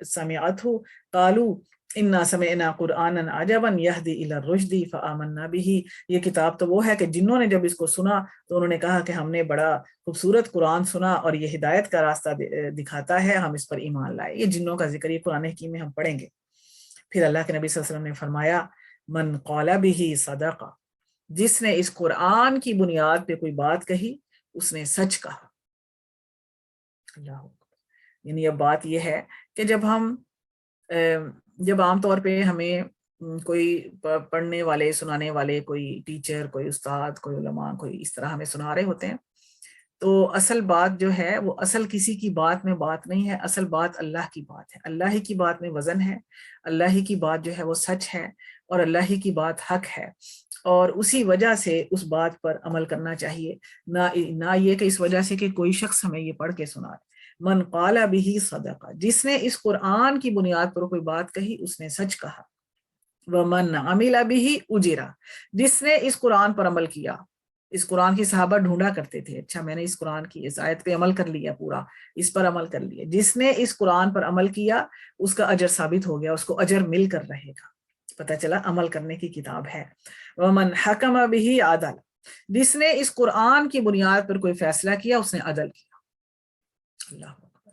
سمعتہ قالوا انا سمعنا قرآنا عجبا یہدی الی الرشد فآمنا به. یہ کتاب تو وہ ہے کہ جنوں نے جب اس کو سنا تو انہوں نے کہا کہ ہم نے بڑا خوبصورت قرآن سنا اور یہ ہدایت کا راستہ دکھاتا ہے، ہم اس پر ایمان لائے. یہ جنوں کا ذکر یہ قرآن حکیم میں ہم پڑھیں گے. پھر اللہ کے نبی صلی اللہ علیہ وسلم نے فرمایا من قال به صدق، جس نے اس قرآن کی بنیاد پہ کوئی بات کہی اس نے سچ کہا. اللہ، یعنی اب بات یہ ہے کہ جب عام طور پہ ہمیں کوئی پڑھنے والے، سنانے والے، کوئی ٹیچر، کوئی استاد، کوئی علماء، کوئی اس طرح ہمیں سنا رہے ہوتے ہیں، تو اصل بات جو ہے وہ اصل کسی کی بات میں بات نہیں ہے. اصل بات اللہ کی بات ہے. اللہ ہی کی بات میں وزن ہے. اللہ ہی کی بات جو ہے وہ سچ ہے اور اللہ ہی کی بات حق ہے. اور اسی وجہ سے اس بات پر عمل کرنا چاہیے، نہ یہ کہ اس وجہ سے کہ کوئی شخص ہمیں یہ پڑھ کے سنا رہے. من قال به صدق، جس نے اس قرآن کی بنیاد پر کوئی بات کہی اس نے سچ کہا. ومن عمل به اجر، جس نے اس قرآن پر عمل کیا. اس قرآن کی صحابہ ڈھونڈا کرتے تھے، اچھا میں نے اس قرآن کی اس آیت پہ عمل کر لیا، پورا اس پر عمل کر لیا. جس نے اس قرآن پر عمل کیا اس کا اجر ثابت ہو گیا، اس کو اجر مل کر رہے گا. پتہ چلا عمل کرنے کی کتاب ہے. ومن حکم به عدل، جس نے اس قرآن کی بنیاد پر کوئی فیصلہ کیا اس نے عدل کیا. اللہ اکبر.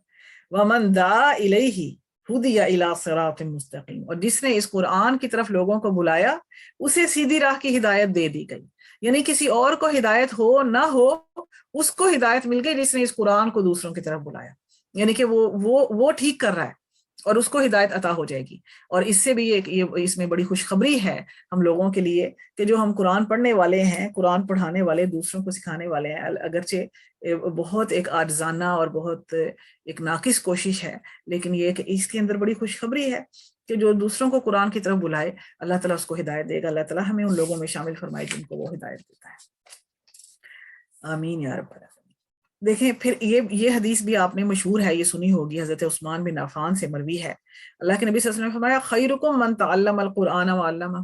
ومن دعا الیہ ہدی الی صراط مستقیم، اور جس نے اس قرآن کی طرف لوگوں کو بلایا اسے سیدھی راہ کی ہدایت دے دی گئی. یعنی کسی اور کو ہدایت ہو نہ ہو اس کو ہدایت مل گئی جس نے اس قرآن کو دوسروں کی طرف بلایا. یعنی کہ وہ ٹھیک کر رہا ہے اور اس کو ہدایت عطا ہو جائے گی. اور اس سے بھی اس میں بڑی خوشخبری ہے ہم لوگوں کے لیے کہ جو ہم قرآن پڑھنے والے ہیں، قرآن پڑھانے والے، دوسروں کو سکھانے والے ہیں، اگرچہ بہت ایک عاجزانہ اور بہت ایک ناقص کوشش ہے، لیکن یہ کہ اس کے اندر بڑی خوشخبری ہے کہ جو دوسروں کو قرآن کی طرف بلائے اللہ تعالیٰ اس کو ہدایت دے گا. اللہ تعالیٰ ہمیں ان لوگوں میں شامل فرمائے جن کو وہ ہدایت دیتا ہے. آمین یا رب العالمین. دیکھیں پھر یہ حدیث بھی آپ نے مشہور ہے، یہ سنی ہوگی، حضرت عثمان بن عفان سے مروی ہے. اللہ کے نبی صلی اللہ علیہ وسلم نے فرمایا خیرکم من تعلم القرآن وعلمہ.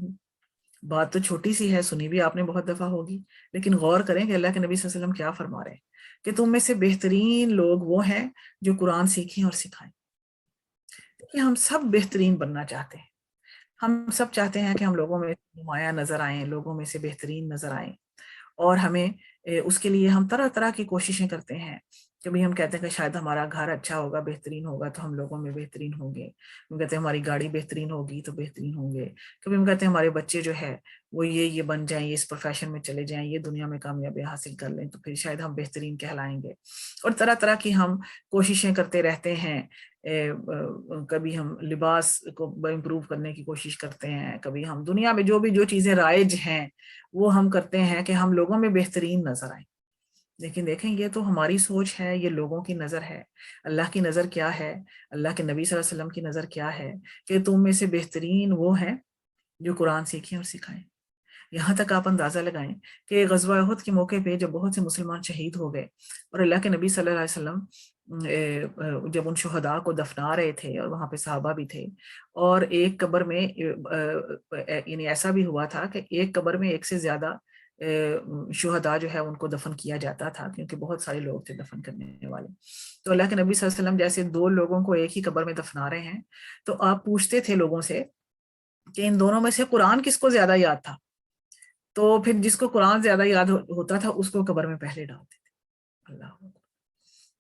بات تو چھوٹی سی ہے، سنی بھی آپ نے بہت دفعہ ہوگی، لیکن غور کریں کہ اللہ کے نبی صلی اللہ علیہ وسلم کیا فرما رہے ہیں کہ تم میں سے بہترین لوگ وہ ہیں جو قرآن سیکھیں اور سکھائیں. دیکھیں ہم سب بہترین بننا چاہتے ہیں، ہم سب چاہتے ہیں کہ ہم لوگوں میں نمایاں نظر آئیں، لوگوں میں سے بہترین نظر آئیں، اور ہمیں اس کے لیے ہم طرح طرح کی کوششیں کرتے ہیں. کبھی ہم کہتے ہیں کہ شاید ہمارا گھر اچھا ہوگا، بہترین ہوگا تو ہم لوگوں میں بہترین ہوں گے. ہم کہتے ہیں ہماری گاڑی بہترین ہوگی تو بہترین ہوں گے. کبھی ہم کہتے ہیں ہمارے بچے جو ہے وہ یہ بن جائیں، یہ اس پروفیشن میں چلے جائیں، یہ دنیا میں کامیابی حاصل کر لیں تو پھر شاید ہم بہترین کہلائیں گے. اور طرح طرح کی ہم کوششیں کرتے رہتے ہیں. کبھی ہم لباس کو امپروو کرنے کی کوشش کرتے ہیں، کبھی ہم دنیا میں جو چیزیں رائج ہیں وہ ہم کرتے ہیں کہ ہم لوگوں میں بہترین نظر آئیں. لیکن دیکھیں یہ تو ہماری سوچ ہے، یہ لوگوں کی نظر ہے. اللہ کی نظر کیا ہے؟ اللہ کے نبی صلی اللہ علیہ وسلم کی نظر کیا ہے کہ تم میں سے بہترین وہ ہیں جو قرآن سیکھیں اور سکھائیں. یہاں تک آپ اندازہ لگائیں کہ غزوہ احد کے موقع پہ جب بہت سے مسلمان شہید ہو گئے اور اللہ کے نبی صلی اللہ علیہ وسلم جب ان شہداء کو دفنا رہے تھے اور وہاں پہ صحابہ بھی تھے، اور ایک قبر میں یعنی ایسا بھی ہوا تھا کہ ایک قبر میں ایک سے زیادہ شہداء جو ہے ان کو دفن کیا جاتا تھا، کیونکہ بہت سارے لوگ تھے دفن کرنے والے. تو اللہ کے نبی صلی اللہ علیہ وسلم جیسے 2 لوگوں کو ایک ہی قبر میں دفنا رہے ہیں، تو آپ پوچھتے تھے لوگوں سے کہ ان دونوں میں سے قرآن کس کو زیادہ یاد تھا، تو پھر جس کو قرآن زیادہ یاد ہوتا تھا اس کو قبر میں پہلے ڈالتے تھے. اللہ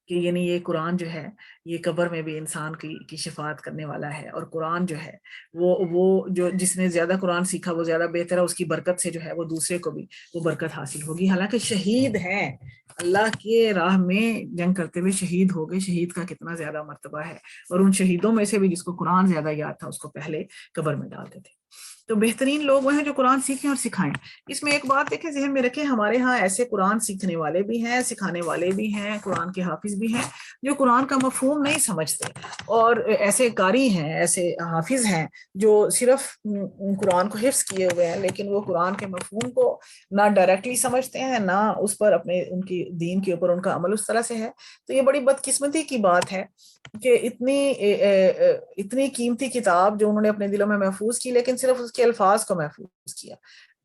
کہ یعنی یہ قرآن جو ہے یہ قبر میں بھی انسان کی شفاعت کرنے والا ہے، اور قرآن جو ہے وہ جو جس نے زیادہ قرآن سیکھا وہ زیادہ بہتر ہے، اس کی برکت سے جو ہے وہ دوسرے کو بھی وہ برکت حاصل ہوگی. حالانکہ شہید ہیں، اللہ کے راہ میں جنگ کرتے ہوئے شہید ہو گئے، شہید کا کتنا زیادہ مرتبہ ہے، اور ان شہیدوں میں سے بھی جس کو قرآن زیادہ یاد تھا اس کو پہلے قبر میں ڈالتے تھے. تو بہترین لوگ وہ ہیں جو قرآن سیکھیں اور سکھائیں. اس میں ایک بات دیکھیں ذہن میں رکھیں، ہمارے ہاں ایسے قرآن سیکھنے والے بھی ہیں، سکھانے والے بھی ہیں، قرآن کے حافظ بھی ہیں جو قرآن کا مفہوم نہیں سمجھتے، اور ایسے قاری ہیں، ایسے حافظ ہیں جو صرف قرآن کو حفظ کیے ہوئے ہیں، لیکن وہ قرآن کے مفہوم کو نہ ڈائریکٹلی سمجھتے ہیں، نہ اس پر ان کی دین کے اوپر ان کا عمل اس طرح سے ہے. تو یہ بڑی بدقسمتی کی بات ہے کہ اتنی قیمتی کتاب جو انہوں نے اپنے دلوں میں محفوظ کی، لیکن صرف اس کے الفاظ کو محفوظ کیا.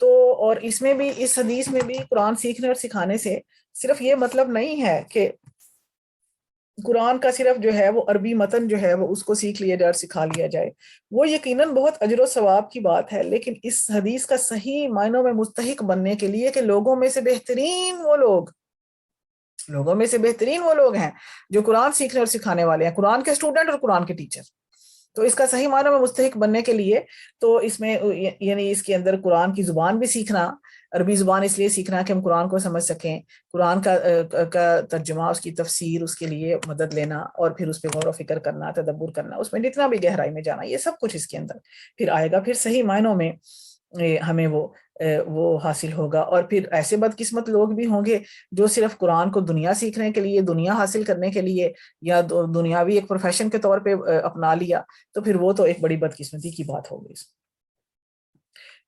تو اور اس میں بھی، اس حدیث میں بھی قرآن سیکھنے اور سکھانے سے صرف یہ مطلب نہیں ہے کہ قرآن کا صرف جو ہے وہ عربی متن جو ہے وہ اس کو سیکھ لیا جائے اور سکھا لیا جائے. وہ یقیناً بہت اجر و ثواب کی بات ہے، لیکن اس حدیث کا صحیح معنوں میں مستحق بننے کے لیے کہ لوگوں میں سے بہترین وہ لوگ ہیں جو قرآن سیکھنے اور سکھانے والے ہیں، قرآن کے اسٹوڈنٹ اور قرآن کے ٹیچر. تو اس کا صحیح معنوں میں مستحق بننے کے لیے تو اس میں یعنی اس کے اندر قرآن کی زبان بھی سیکھنا، عربی زبان اس لیے سیکھنا کہ ہم قرآن کو سمجھ سکیں، قرآن کا ترجمہ، اس کی تفسیر، اس کے لیے مدد لینا، اور پھر اس پہ غور و فکر کرنا، تدبر کرنا، اس میں جتنا بھی گہرائی میں جانا، یہ سب کچھ اس کے اندر پھر آئے گا. پھر صحیح معنوں میں ہمیں وہ حاصل ہوگا. اور پھر ایسے بدقسمت لوگ بھی ہوں گے جو صرف قرآن کو دنیا سیکھنے کے لیے، دنیا حاصل کرنے کے لیے، یا دنیاوی ایک پروفیشن کے طور پہ اپنا لیا، تو پھر وہ تو ایک بڑی بدقسمتی کی بات ہوگی.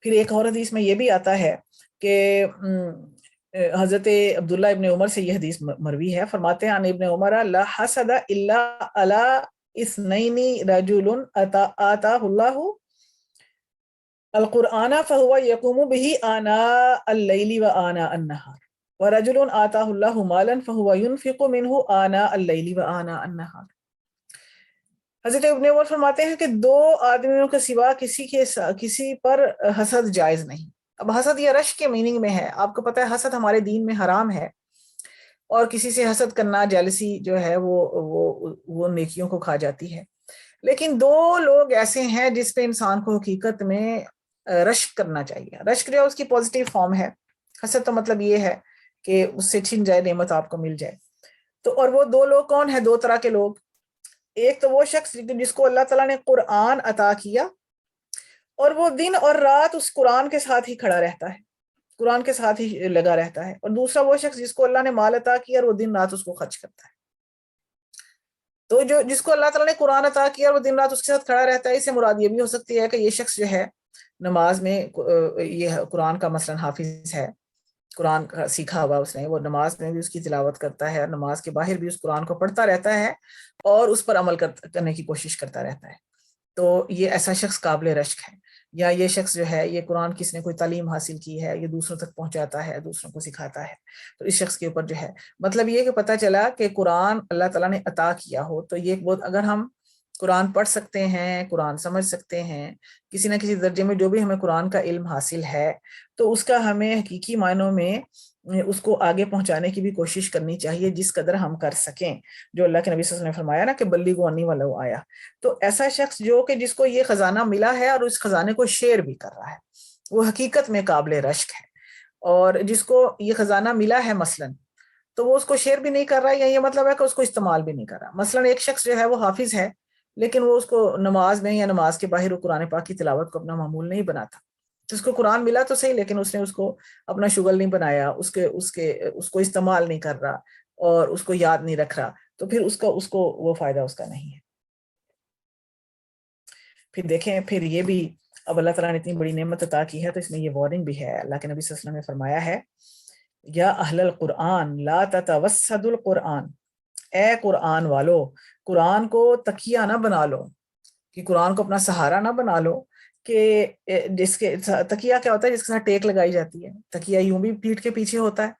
پھر ایک اور حدیث میں یہ بھی آتا ہے کہ حضرت عبداللہ ابن عمر سے یہ حدیث مروی ہے، فرماتے ہیں عن ابن عمر لا حسد الا علی اثنین رجل آتاہ اللہ القرآن فهو يقوم به آناء الليل وآناء النهار ورجل آتاہ اللہ مالا فهو ينفق منه آناء الليل وآناء النهار. حضرت ابن عمر فرماتے ہیں کہ 2 آدمیوں کے سوا کسی پر حسد جائز نہیں. اب حسد یہ رشک کے میننگ میں ہے، آپ کو پتہ ہے حسد ہمارے دین میں حرام ہے، اور کسی سے حسد کرنا، جیلسی جو ہے وہ نیکیوں کو کھا جاتی ہے. لیکن 2 لوگ ایسے ہیں جس پہ انسان کو حقیقت میں رشک کرنا چاہیے. رشک جو ہے اس کی پازیٹیو فارم ہے، حسد تو مطلب یہ ہے کہ اس سے چھن جائے نعمت، آپ کو مل جائے. تو اور وہ 2 لوگ کون ہیں؟ 2 طرح کے لوگ. ایک تو وہ شخص جس کو اللہ تعالیٰ نے قرآن عطا کیا اور وہ دن اور رات اس قرآن کے ساتھ ہی کھڑا رہتا ہے، قرآن کے ساتھ ہی لگا رہتا ہے. اور دوسرا وہ شخص جس کو اللہ نے مال عطا کیا اور وہ دن رات اس کو خرچ کرتا ہے. تو جس کو اللہ تعالیٰ نے قرآن عطا کیا اور وہ دن رات اس کے ساتھ کھڑا رہتا ہے، اس سے مراد یہ بھی ہو سکتی ہے کہ یہ شخص جو ہے نماز میں یہ قرآن کا مثلا حافظ ہے، قرآن کا سیکھا ہوا اس نے، وہ نماز میں بھی اس کی تلاوت کرتا ہے، اور نماز کے باہر بھی اس قرآن کو پڑھتا رہتا ہے اور اس پر عمل کرنے کی کوشش کرتا رہتا ہے. تو یہ ایسا شخص قابل رشک ہے. یا یہ شخص جو ہے یہ قرآن کس نے کوئی تعلیم حاصل کی ہے، یہ دوسروں تک پہنچاتا ہے، دوسروں کو سکھاتا ہے، تو اس شخص کے اوپر جو ہے مطلب یہ کہ پتہ چلا کہ قرآن اللہ تعالیٰ نے عطا کیا ہو تو یہ بہت، اگر ہم قرآن پڑھ سکتے ہیں، قرآن سمجھ سکتے ہیں، کسی نہ کسی درجے میں جو بھی ہمیں قرآن کا علم حاصل ہے، تو اس کا ہمیں حقیقی معنوں میں اس کو آگے پہنچانے کی بھی کوشش کرنی چاہیے جس قدر ہم کر سکیں. جو اللہ کے نبی صلی اللہ علیہ وسلم نے فرمایا نا کہ بلغوا عنی ولو آیا. تو ایسا شخص جو کہ جس کو یہ خزانہ ملا ہے اور اس خزانے کو شیئر بھی کر رہا ہے، وہ حقیقت میں قابل رشک ہے. اور جس کو یہ خزانہ ملا ہے مثلاً تو وہ اس کو شیئر بھی نہیں کر رہا ہے، یا یہ مطلب ہے کہ اس کو استعمال بھی نہیں کر رہا. مثلاً ایک شخص جو ہے وہ حافظ ہے لیکن وہ اس کو نماز میں یا نماز کے باہر وہ قرآن پاک کی تلاوت کو اپنا معمول نہیں بناتا. جس کو قرآن ملا تو صحیح، لیکن اس نے اس کو اپنا شغل نہیں بنایا، اس کو استعمال نہیں کر رہا اور اس کو یاد نہیں رکھ رہا، تو پھر اس کو وہ فائدہ اس کا نہیں ہے. پھر دیکھیں، پھر یہ بھی اب اللہ تعالیٰ نے اتنی بڑی نعمت عطا کی ہے تو اس میں یہ وارننگ بھی ہے. اللہ کے نبی صلی اللہ علیہ وسلم نے فرمایا ہے یا اہل القرآن لا تتوسد القرآن، اے قرآن والو قرآن کو تکیہ نہ بنا لو، کہ قرآن کو اپنا سہارا نہ بنا لو کہ جس کے تکیہ کیا ہوتا ہے جس کے ساتھ ٹیک لگائی جاتی ہے، تکیہ یوں بھی پیٹھ کے پیچھے ہوتا ہے،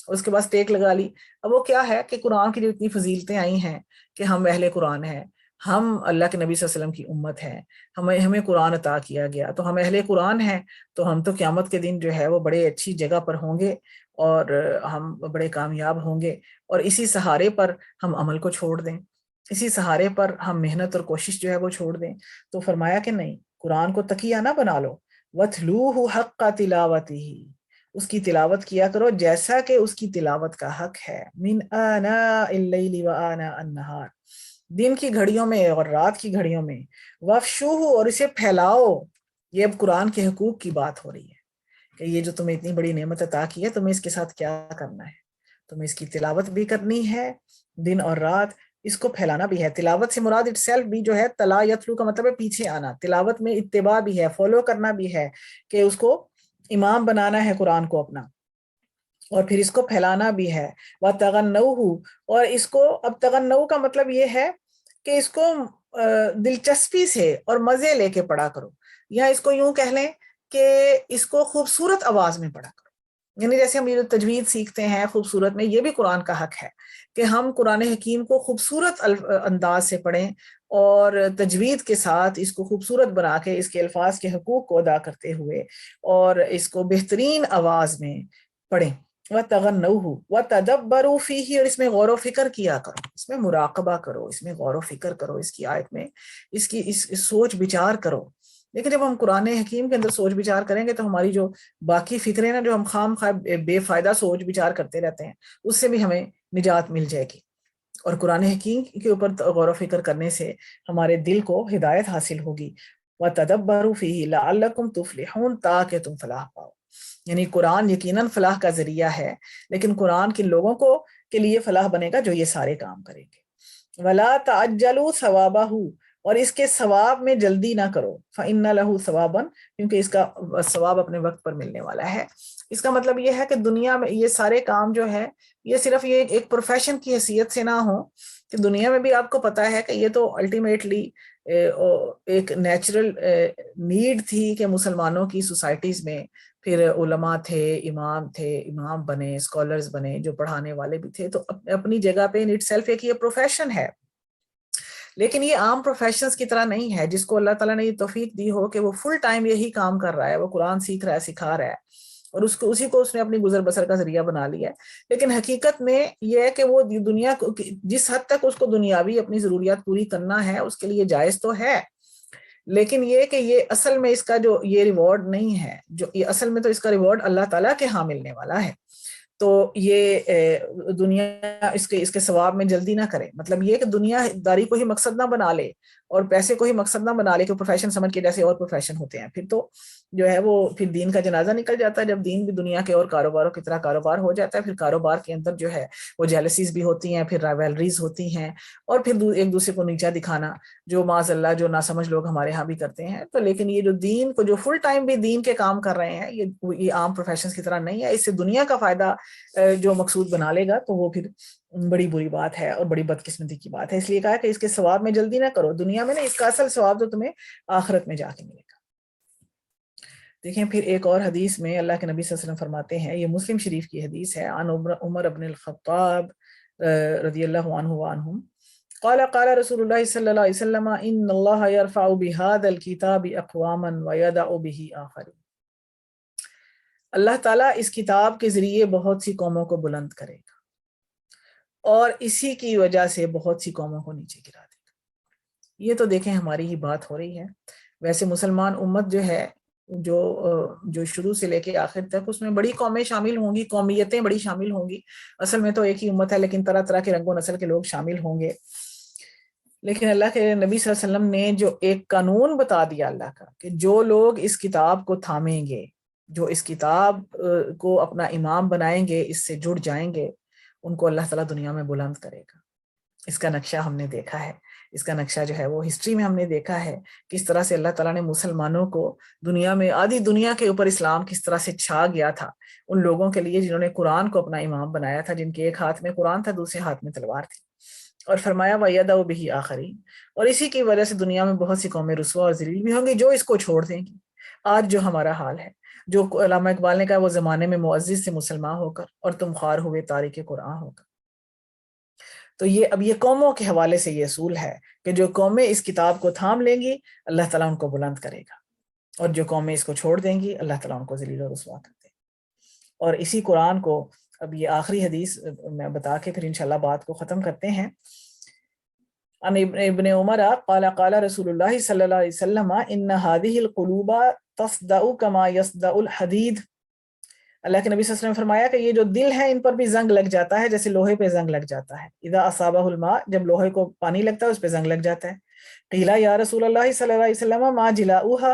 اس کے بعد ٹیک لگا لی. اب وہ کیا ہے کہ قرآن کی جو اتنی فضیلتیں آئی ہیں کہ ہم اہل قرآن ہیں، ہم اللہ کے نبی صلی اللہ علیہ وسلم کی امت ہیں، ہمیں قرآن عطا کیا گیا، تو ہم اہل قرآن ہیں، تو ہم تو قیامت کے دن جو ہے وہ بڑے اچھی جگہ پر ہوں گے اور ہم بڑے کامیاب ہوں گے. اور اسی سہارے پر ہم عمل کو چھوڑ دیں، اسی سہارے پر ہم محنت اور کوشش جو ہے وہ چھوڑ دیں. تو فرمایا کہ نہیں، قرآن کو تکیہ نہ بنا لو، وَاتْلُوهُ حَقَّ تِلَاوَتِهِ، اس کی تلاوت کیا کرو جیسا کہ اس کی تلاوت کا حق ہے. من آناء اللیل وآناء النہار، دن کی گھڑیوں میں اور رات کی گھڑیوں میں. وَافْشُوهُ، اور اسے پھیلاؤ. یہ اب قرآن کے حقوق کی بات ہو رہی ہے کہ یہ جو تمہیں اتنی بڑی نعمت عطا کی ہے، تمہیں اس کے ساتھ کیا کرنا ہے. تمہیں اس کی تلاوت بھی کرنی ہے دن اور رات، اس کو پھیلانا بھی ہے. تلاوت سے مراد اٹ سیلف بھی جو ہے، تلا یتلو کا مطلب ہے پیچھے آنا. تلاوت میں اتباع بھی ہے، فالو کرنا بھی ہے، کہ اس کو امام بنانا ہے قرآن کو اپنا، اور پھر اس کو پھیلانا بھی ہے. وَتَغَنَّوْهُ، اور اس کو، اب تغنو کا مطلب یہ ہے کہ اس کو دلچسپی سے اور مزے لے کے پڑھا کرو، یا اس کو یوں کہہ لیں کہ اس کو خوبصورت آواز میں پڑھا کرو. یعنی جیسے ہم یہ تجوید سیکھتے ہیں خوبصورت میں، یہ بھی قرآن کا حق ہے کہ ہم قرآن حکیم کو خوبصورت انداز سے پڑھیں اور تجوید کے ساتھ اس کو خوبصورت بنا کے اس کے الفاظ کے حقوق کو ادا کرتے ہوئے اور اس کو بہترین آواز میں پڑھیں. وَتَغَنَّوْهُ وَتَدَبَّرُوا فِيهِ، اور اس میں غور و فکر کیا کرو، اس میں مراقبہ کرو، اس میں غور و فکر کرو، اس کی آیت میں اس سوچ بچار کرو. لیکن جب ہم قرآن حکیم کے اندر سوچ بچار کریں گے تو ہماری جو باقی فکریں نا، جو ہم خام خواہ بے فائدہ سوچ بچار کرتے رہتے ہیں، اس سے بھی ہمیں نجات مل جائے گی. اور قرآن حکیم کے اوپر غور و فکر کرنے سے ہمارے دل کو ہدایت حاصل ہوگی. وَتَدَبَّرُوا فِيهِ لَعَلَّكُمْ تُفْلِحُونَ، تاکہ تم فلاح پاؤ. یعنی قرآن یقیناً فلاح کا ذریعہ ہے، لیکن قرآن کن لوگوں کو کے لیے فلاح بنے گا جو یہ سارے کام کریں گے. وَلَا تَعَجَّلُوا ثَوَابَهُ، اور اس کے ثواب میں جلدی نہ کرو. فَإِنَّ لَهُ ثَوَابًا، کیونکہ اس کا ثواب اپنے وقت پر ملنے والا ہے. اس کا مطلب یہ ہے کہ دنیا میں یہ سارے کام جو ہے، یہ صرف یہ ایک پروفیشن کی حیثیت سے نہ ہو کہ دنیا میں بھی آپ کو پتا ہے کہ یہ تو الٹیمیٹلی ایک نیچرل نیڈ تھی کہ مسلمانوں کی سوسائٹیز میں پھر علماء تھے، امام بنے، اسکالرز بنے، جو پڑھانے والے بھی تھے، تو اپنی جگہ پہ اٹ سیلف ایک یہ پروفیشن ہے. لیکن یہ عام پروفیشنز کی طرح نہیں ہے جس کو اللہ تعالیٰ نے یہ توفیق دی ہو کہ وہ فل ٹائم یہی کام کر رہا ہے، وہ قرآن سیکھ رہا ہے، سکھا رہا ہے، اور اسی کو اس نے اپنی گزر بسر کا ذریعہ بنا لیا ہے. لیکن حقیقت میں یہ ہے کہ وہ دنیا کو جس حد تک اس کو دنیاوی اپنی ضروریات پوری کرنا ہے اس کے لیے جائز تو ہے، لیکن یہ کہ یہ اصل میں اس کا جو یہ ریوارڈ نہیں ہے، جو یہ اصل میں تو اس کا ریوارڈ اللہ تعالیٰ کے ہاں ملنے والا ہے. تو یہ دنیا اس کے ثواب میں جلدی نہ کرے. مطلب یہ کہ دنیا داری کو ہی مقصد نہ بنا لے اور پیسے کو ہی مقصد نہ بنا لے کہ پروفیشن سمجھ کے، جیسے اور پروفیشن ہوتے ہیں، پھر تو جو ہے وہ پھر دین کا جنازہ نکل جاتا ہے. جب دین بھی دنیا کے اور کاروباروں کی طرح کاروبار ہو جاتا ہے، پھر کاروبار کے اندر جو ہے وہ جیلسیز بھی ہوتی ہیں، پھر رائیولریز ہوتی ہیں، اور پھر ایک دوسرے کو نیچا دکھانا، جو معاذ اللہ جو ناسمجھ لوگ ہمارے ہاں بھی کرتے ہیں. تو لیکن یہ جو دین کو جو فل ٹائم بھی دین کے کام کر رہے ہیں، یہ عام پروفیشنز کی طرح نہیں ہے. اس سے دنیا کا فائدہ جو مقصود بنا لے گا تو وہ پھر بڑی بری بات ہے اور بڑی بدقسمتی کی بات ہے. اس لیے کہا کہ اس کے ثواب میں جلدی نہ کرو دنیا میں، نہیں، اس کا اصل ثواب تو تمہیں آخرت میں جا کے ملے گا. دیکھیں پھر ایک اور حدیث میں اللہ کے نبی صلی اللہ علیہ وسلم فرماتے ہیں، یہ مسلم شریف کی حدیث ہے، عن عمر بن الخطاب رضی اللہ عنہ وعنہم قال قال رسول اللہ صلی اللہ علیہ وسلم ان اللہ یرفع بهذا الكتاب اقواما ويدع به آخرین. اللہ تعالیٰ اس کتاب کے ذریعے بہت سی قوموں کو بلند کرے گا اور اسی کی وجہ سے بہت سی قوموں کو نیچے گرا دے گا. یہ تو دیکھیں ہماری ہی بات ہو رہی ہے. ویسے مسلمان امت جو ہے، جو شروع سے لے کے آخر تک، اس میں بڑی قومیں شامل ہوں گی، قومیتیں بڑی شامل ہوں گی. اصل میں تو ایک ہی امت ہے، لیکن طرح طرح کے رنگ و نسل کے لوگ شامل ہوں گے. لیکن اللہ کے نبی صلی اللہ علیہ وسلم نے جو ایک قانون بتا دیا اللہ کا، کہ جو لوگ اس کتاب کو تھامیں گے، جو اس کتاب کو اپنا امام بنائیں گے، اس سے جڑ جائیں گے، ان کو اللہ تعالیٰ دنیا میں بلند کرے گا. اس کا نقشہ ہم نے دیکھا ہے، اس کا نقشہ جو ہے وہ ہسٹری میں ہم نے دیکھا ہے، کس طرح سے اللہ تعالیٰ نے مسلمانوں کو دنیا میں، آدھی دنیا کے اوپر اسلام کس طرح سے چھا گیا تھا ان لوگوں کے لیے جنہوں نے قرآن کو اپنا امام بنایا تھا، جن کے ایک ہاتھ میں قرآن تھا، دوسرے ہاتھ میں تلوار تھی. اور فرمایا وَيَدَعُ بِهِ آخَرِينَ، اور اسی کی وجہ سے دنیا میں بہت سی قومیں رسوا اور ذلیل بھی ہوں گی جو اس کو چھوڑ دیں گی۔ آج جو ہمارا حال ہے، جو علامہ اقبال نے کہا وہ زمانے میں معزز سے مسلمان ہو کر اور تم خوار ہوئے تاریک قرآن ہو کر۔ تو یہ اب یہ قوموں کے حوالے سے یہ اصول ہے کہ جو قومیں اس کتاب کو تھام لیں گی اللہ تعالیٰ ان کو بلند کرے گا، اور جو قومیں اس کو چھوڑ دیں گی اللہ تعالیٰ ان کو ذلیل و رسوا کر دے گا۔ اور اسی قرآن کو اب یہ آخری حدیث میں بتا کے پھر انشاءاللہ بات کو ختم کرتے ہیں۔ عن ابن عمر قال قال رسول اللہ صلی اللہ علیہ وسلم ان هذه القلوب تصدع كما يصدع الحديد، اللہ کے نبی صلی اللہ علیہ وسلم نے فرمایا کہ یہ جو دل ہے ان پر بھی زنگ لگ جاتا ہے جیسے لوہے پہ زنگ لگ جاتا ہے۔ اذا اصابہ الماء، جب لوہے کو پانی لگتا ہے اس پہ زنگ لگ جاتا ہے۔ قیل یا رسول اللہ صلی اللہ علیہ وسلم ما جلاؤها،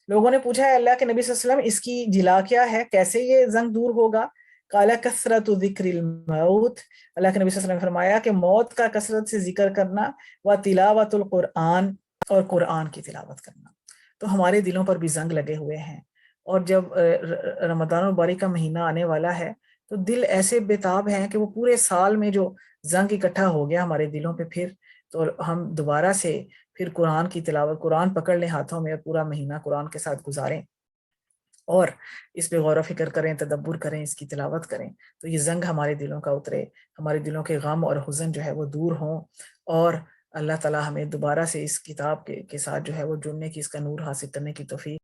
لوگوں نے پوچھا ہے اللہ کے نبی صلی اللہ علیہ وسلم اس کی جلا کیا ہے، کیسے یہ زنگ دور ہوگا؟ قال کثرت ذکر الموت، اللہ کے نبی صلی اللہ علیہ وسلم نے فرمایا کہ موت کا کثرت سے ذکر کرنا، و تلاوت القرآن، اور قرآن کی تلاوت کرنا۔ تو ہمارے دلوں پر بھی زنگ لگے ہوئے ہیں، اور جب رمضان المبارک کا مہینہ آنے والا ہے تو دل ایسے بےتاب ہیں کہ وہ پورے سال میں جو زنگ اکٹھا ہو گیا ہمارے دلوں پہ، پھر تو ہم دوبارہ سے پھر قرآن کی تلاوت، قرآن پکڑ لیں ہاتھوں میں اور پورا مہینہ قرآن کے ساتھ گزاریں اور اس پہ غور و فکر کریں، تدبر کریں، اس کی تلاوت کریں، تو یہ زنگ ہمارے دلوں کا اترے، ہمارے دلوں کے غم اور حزن جو ہے وہ دور ہوں، اور اللہ تعالیٰ ہمیں دوبارہ سے اس کتاب کے ساتھ جو ہے وہ جڑنے کی، اس کا نور حاصل کرنے کی توفیق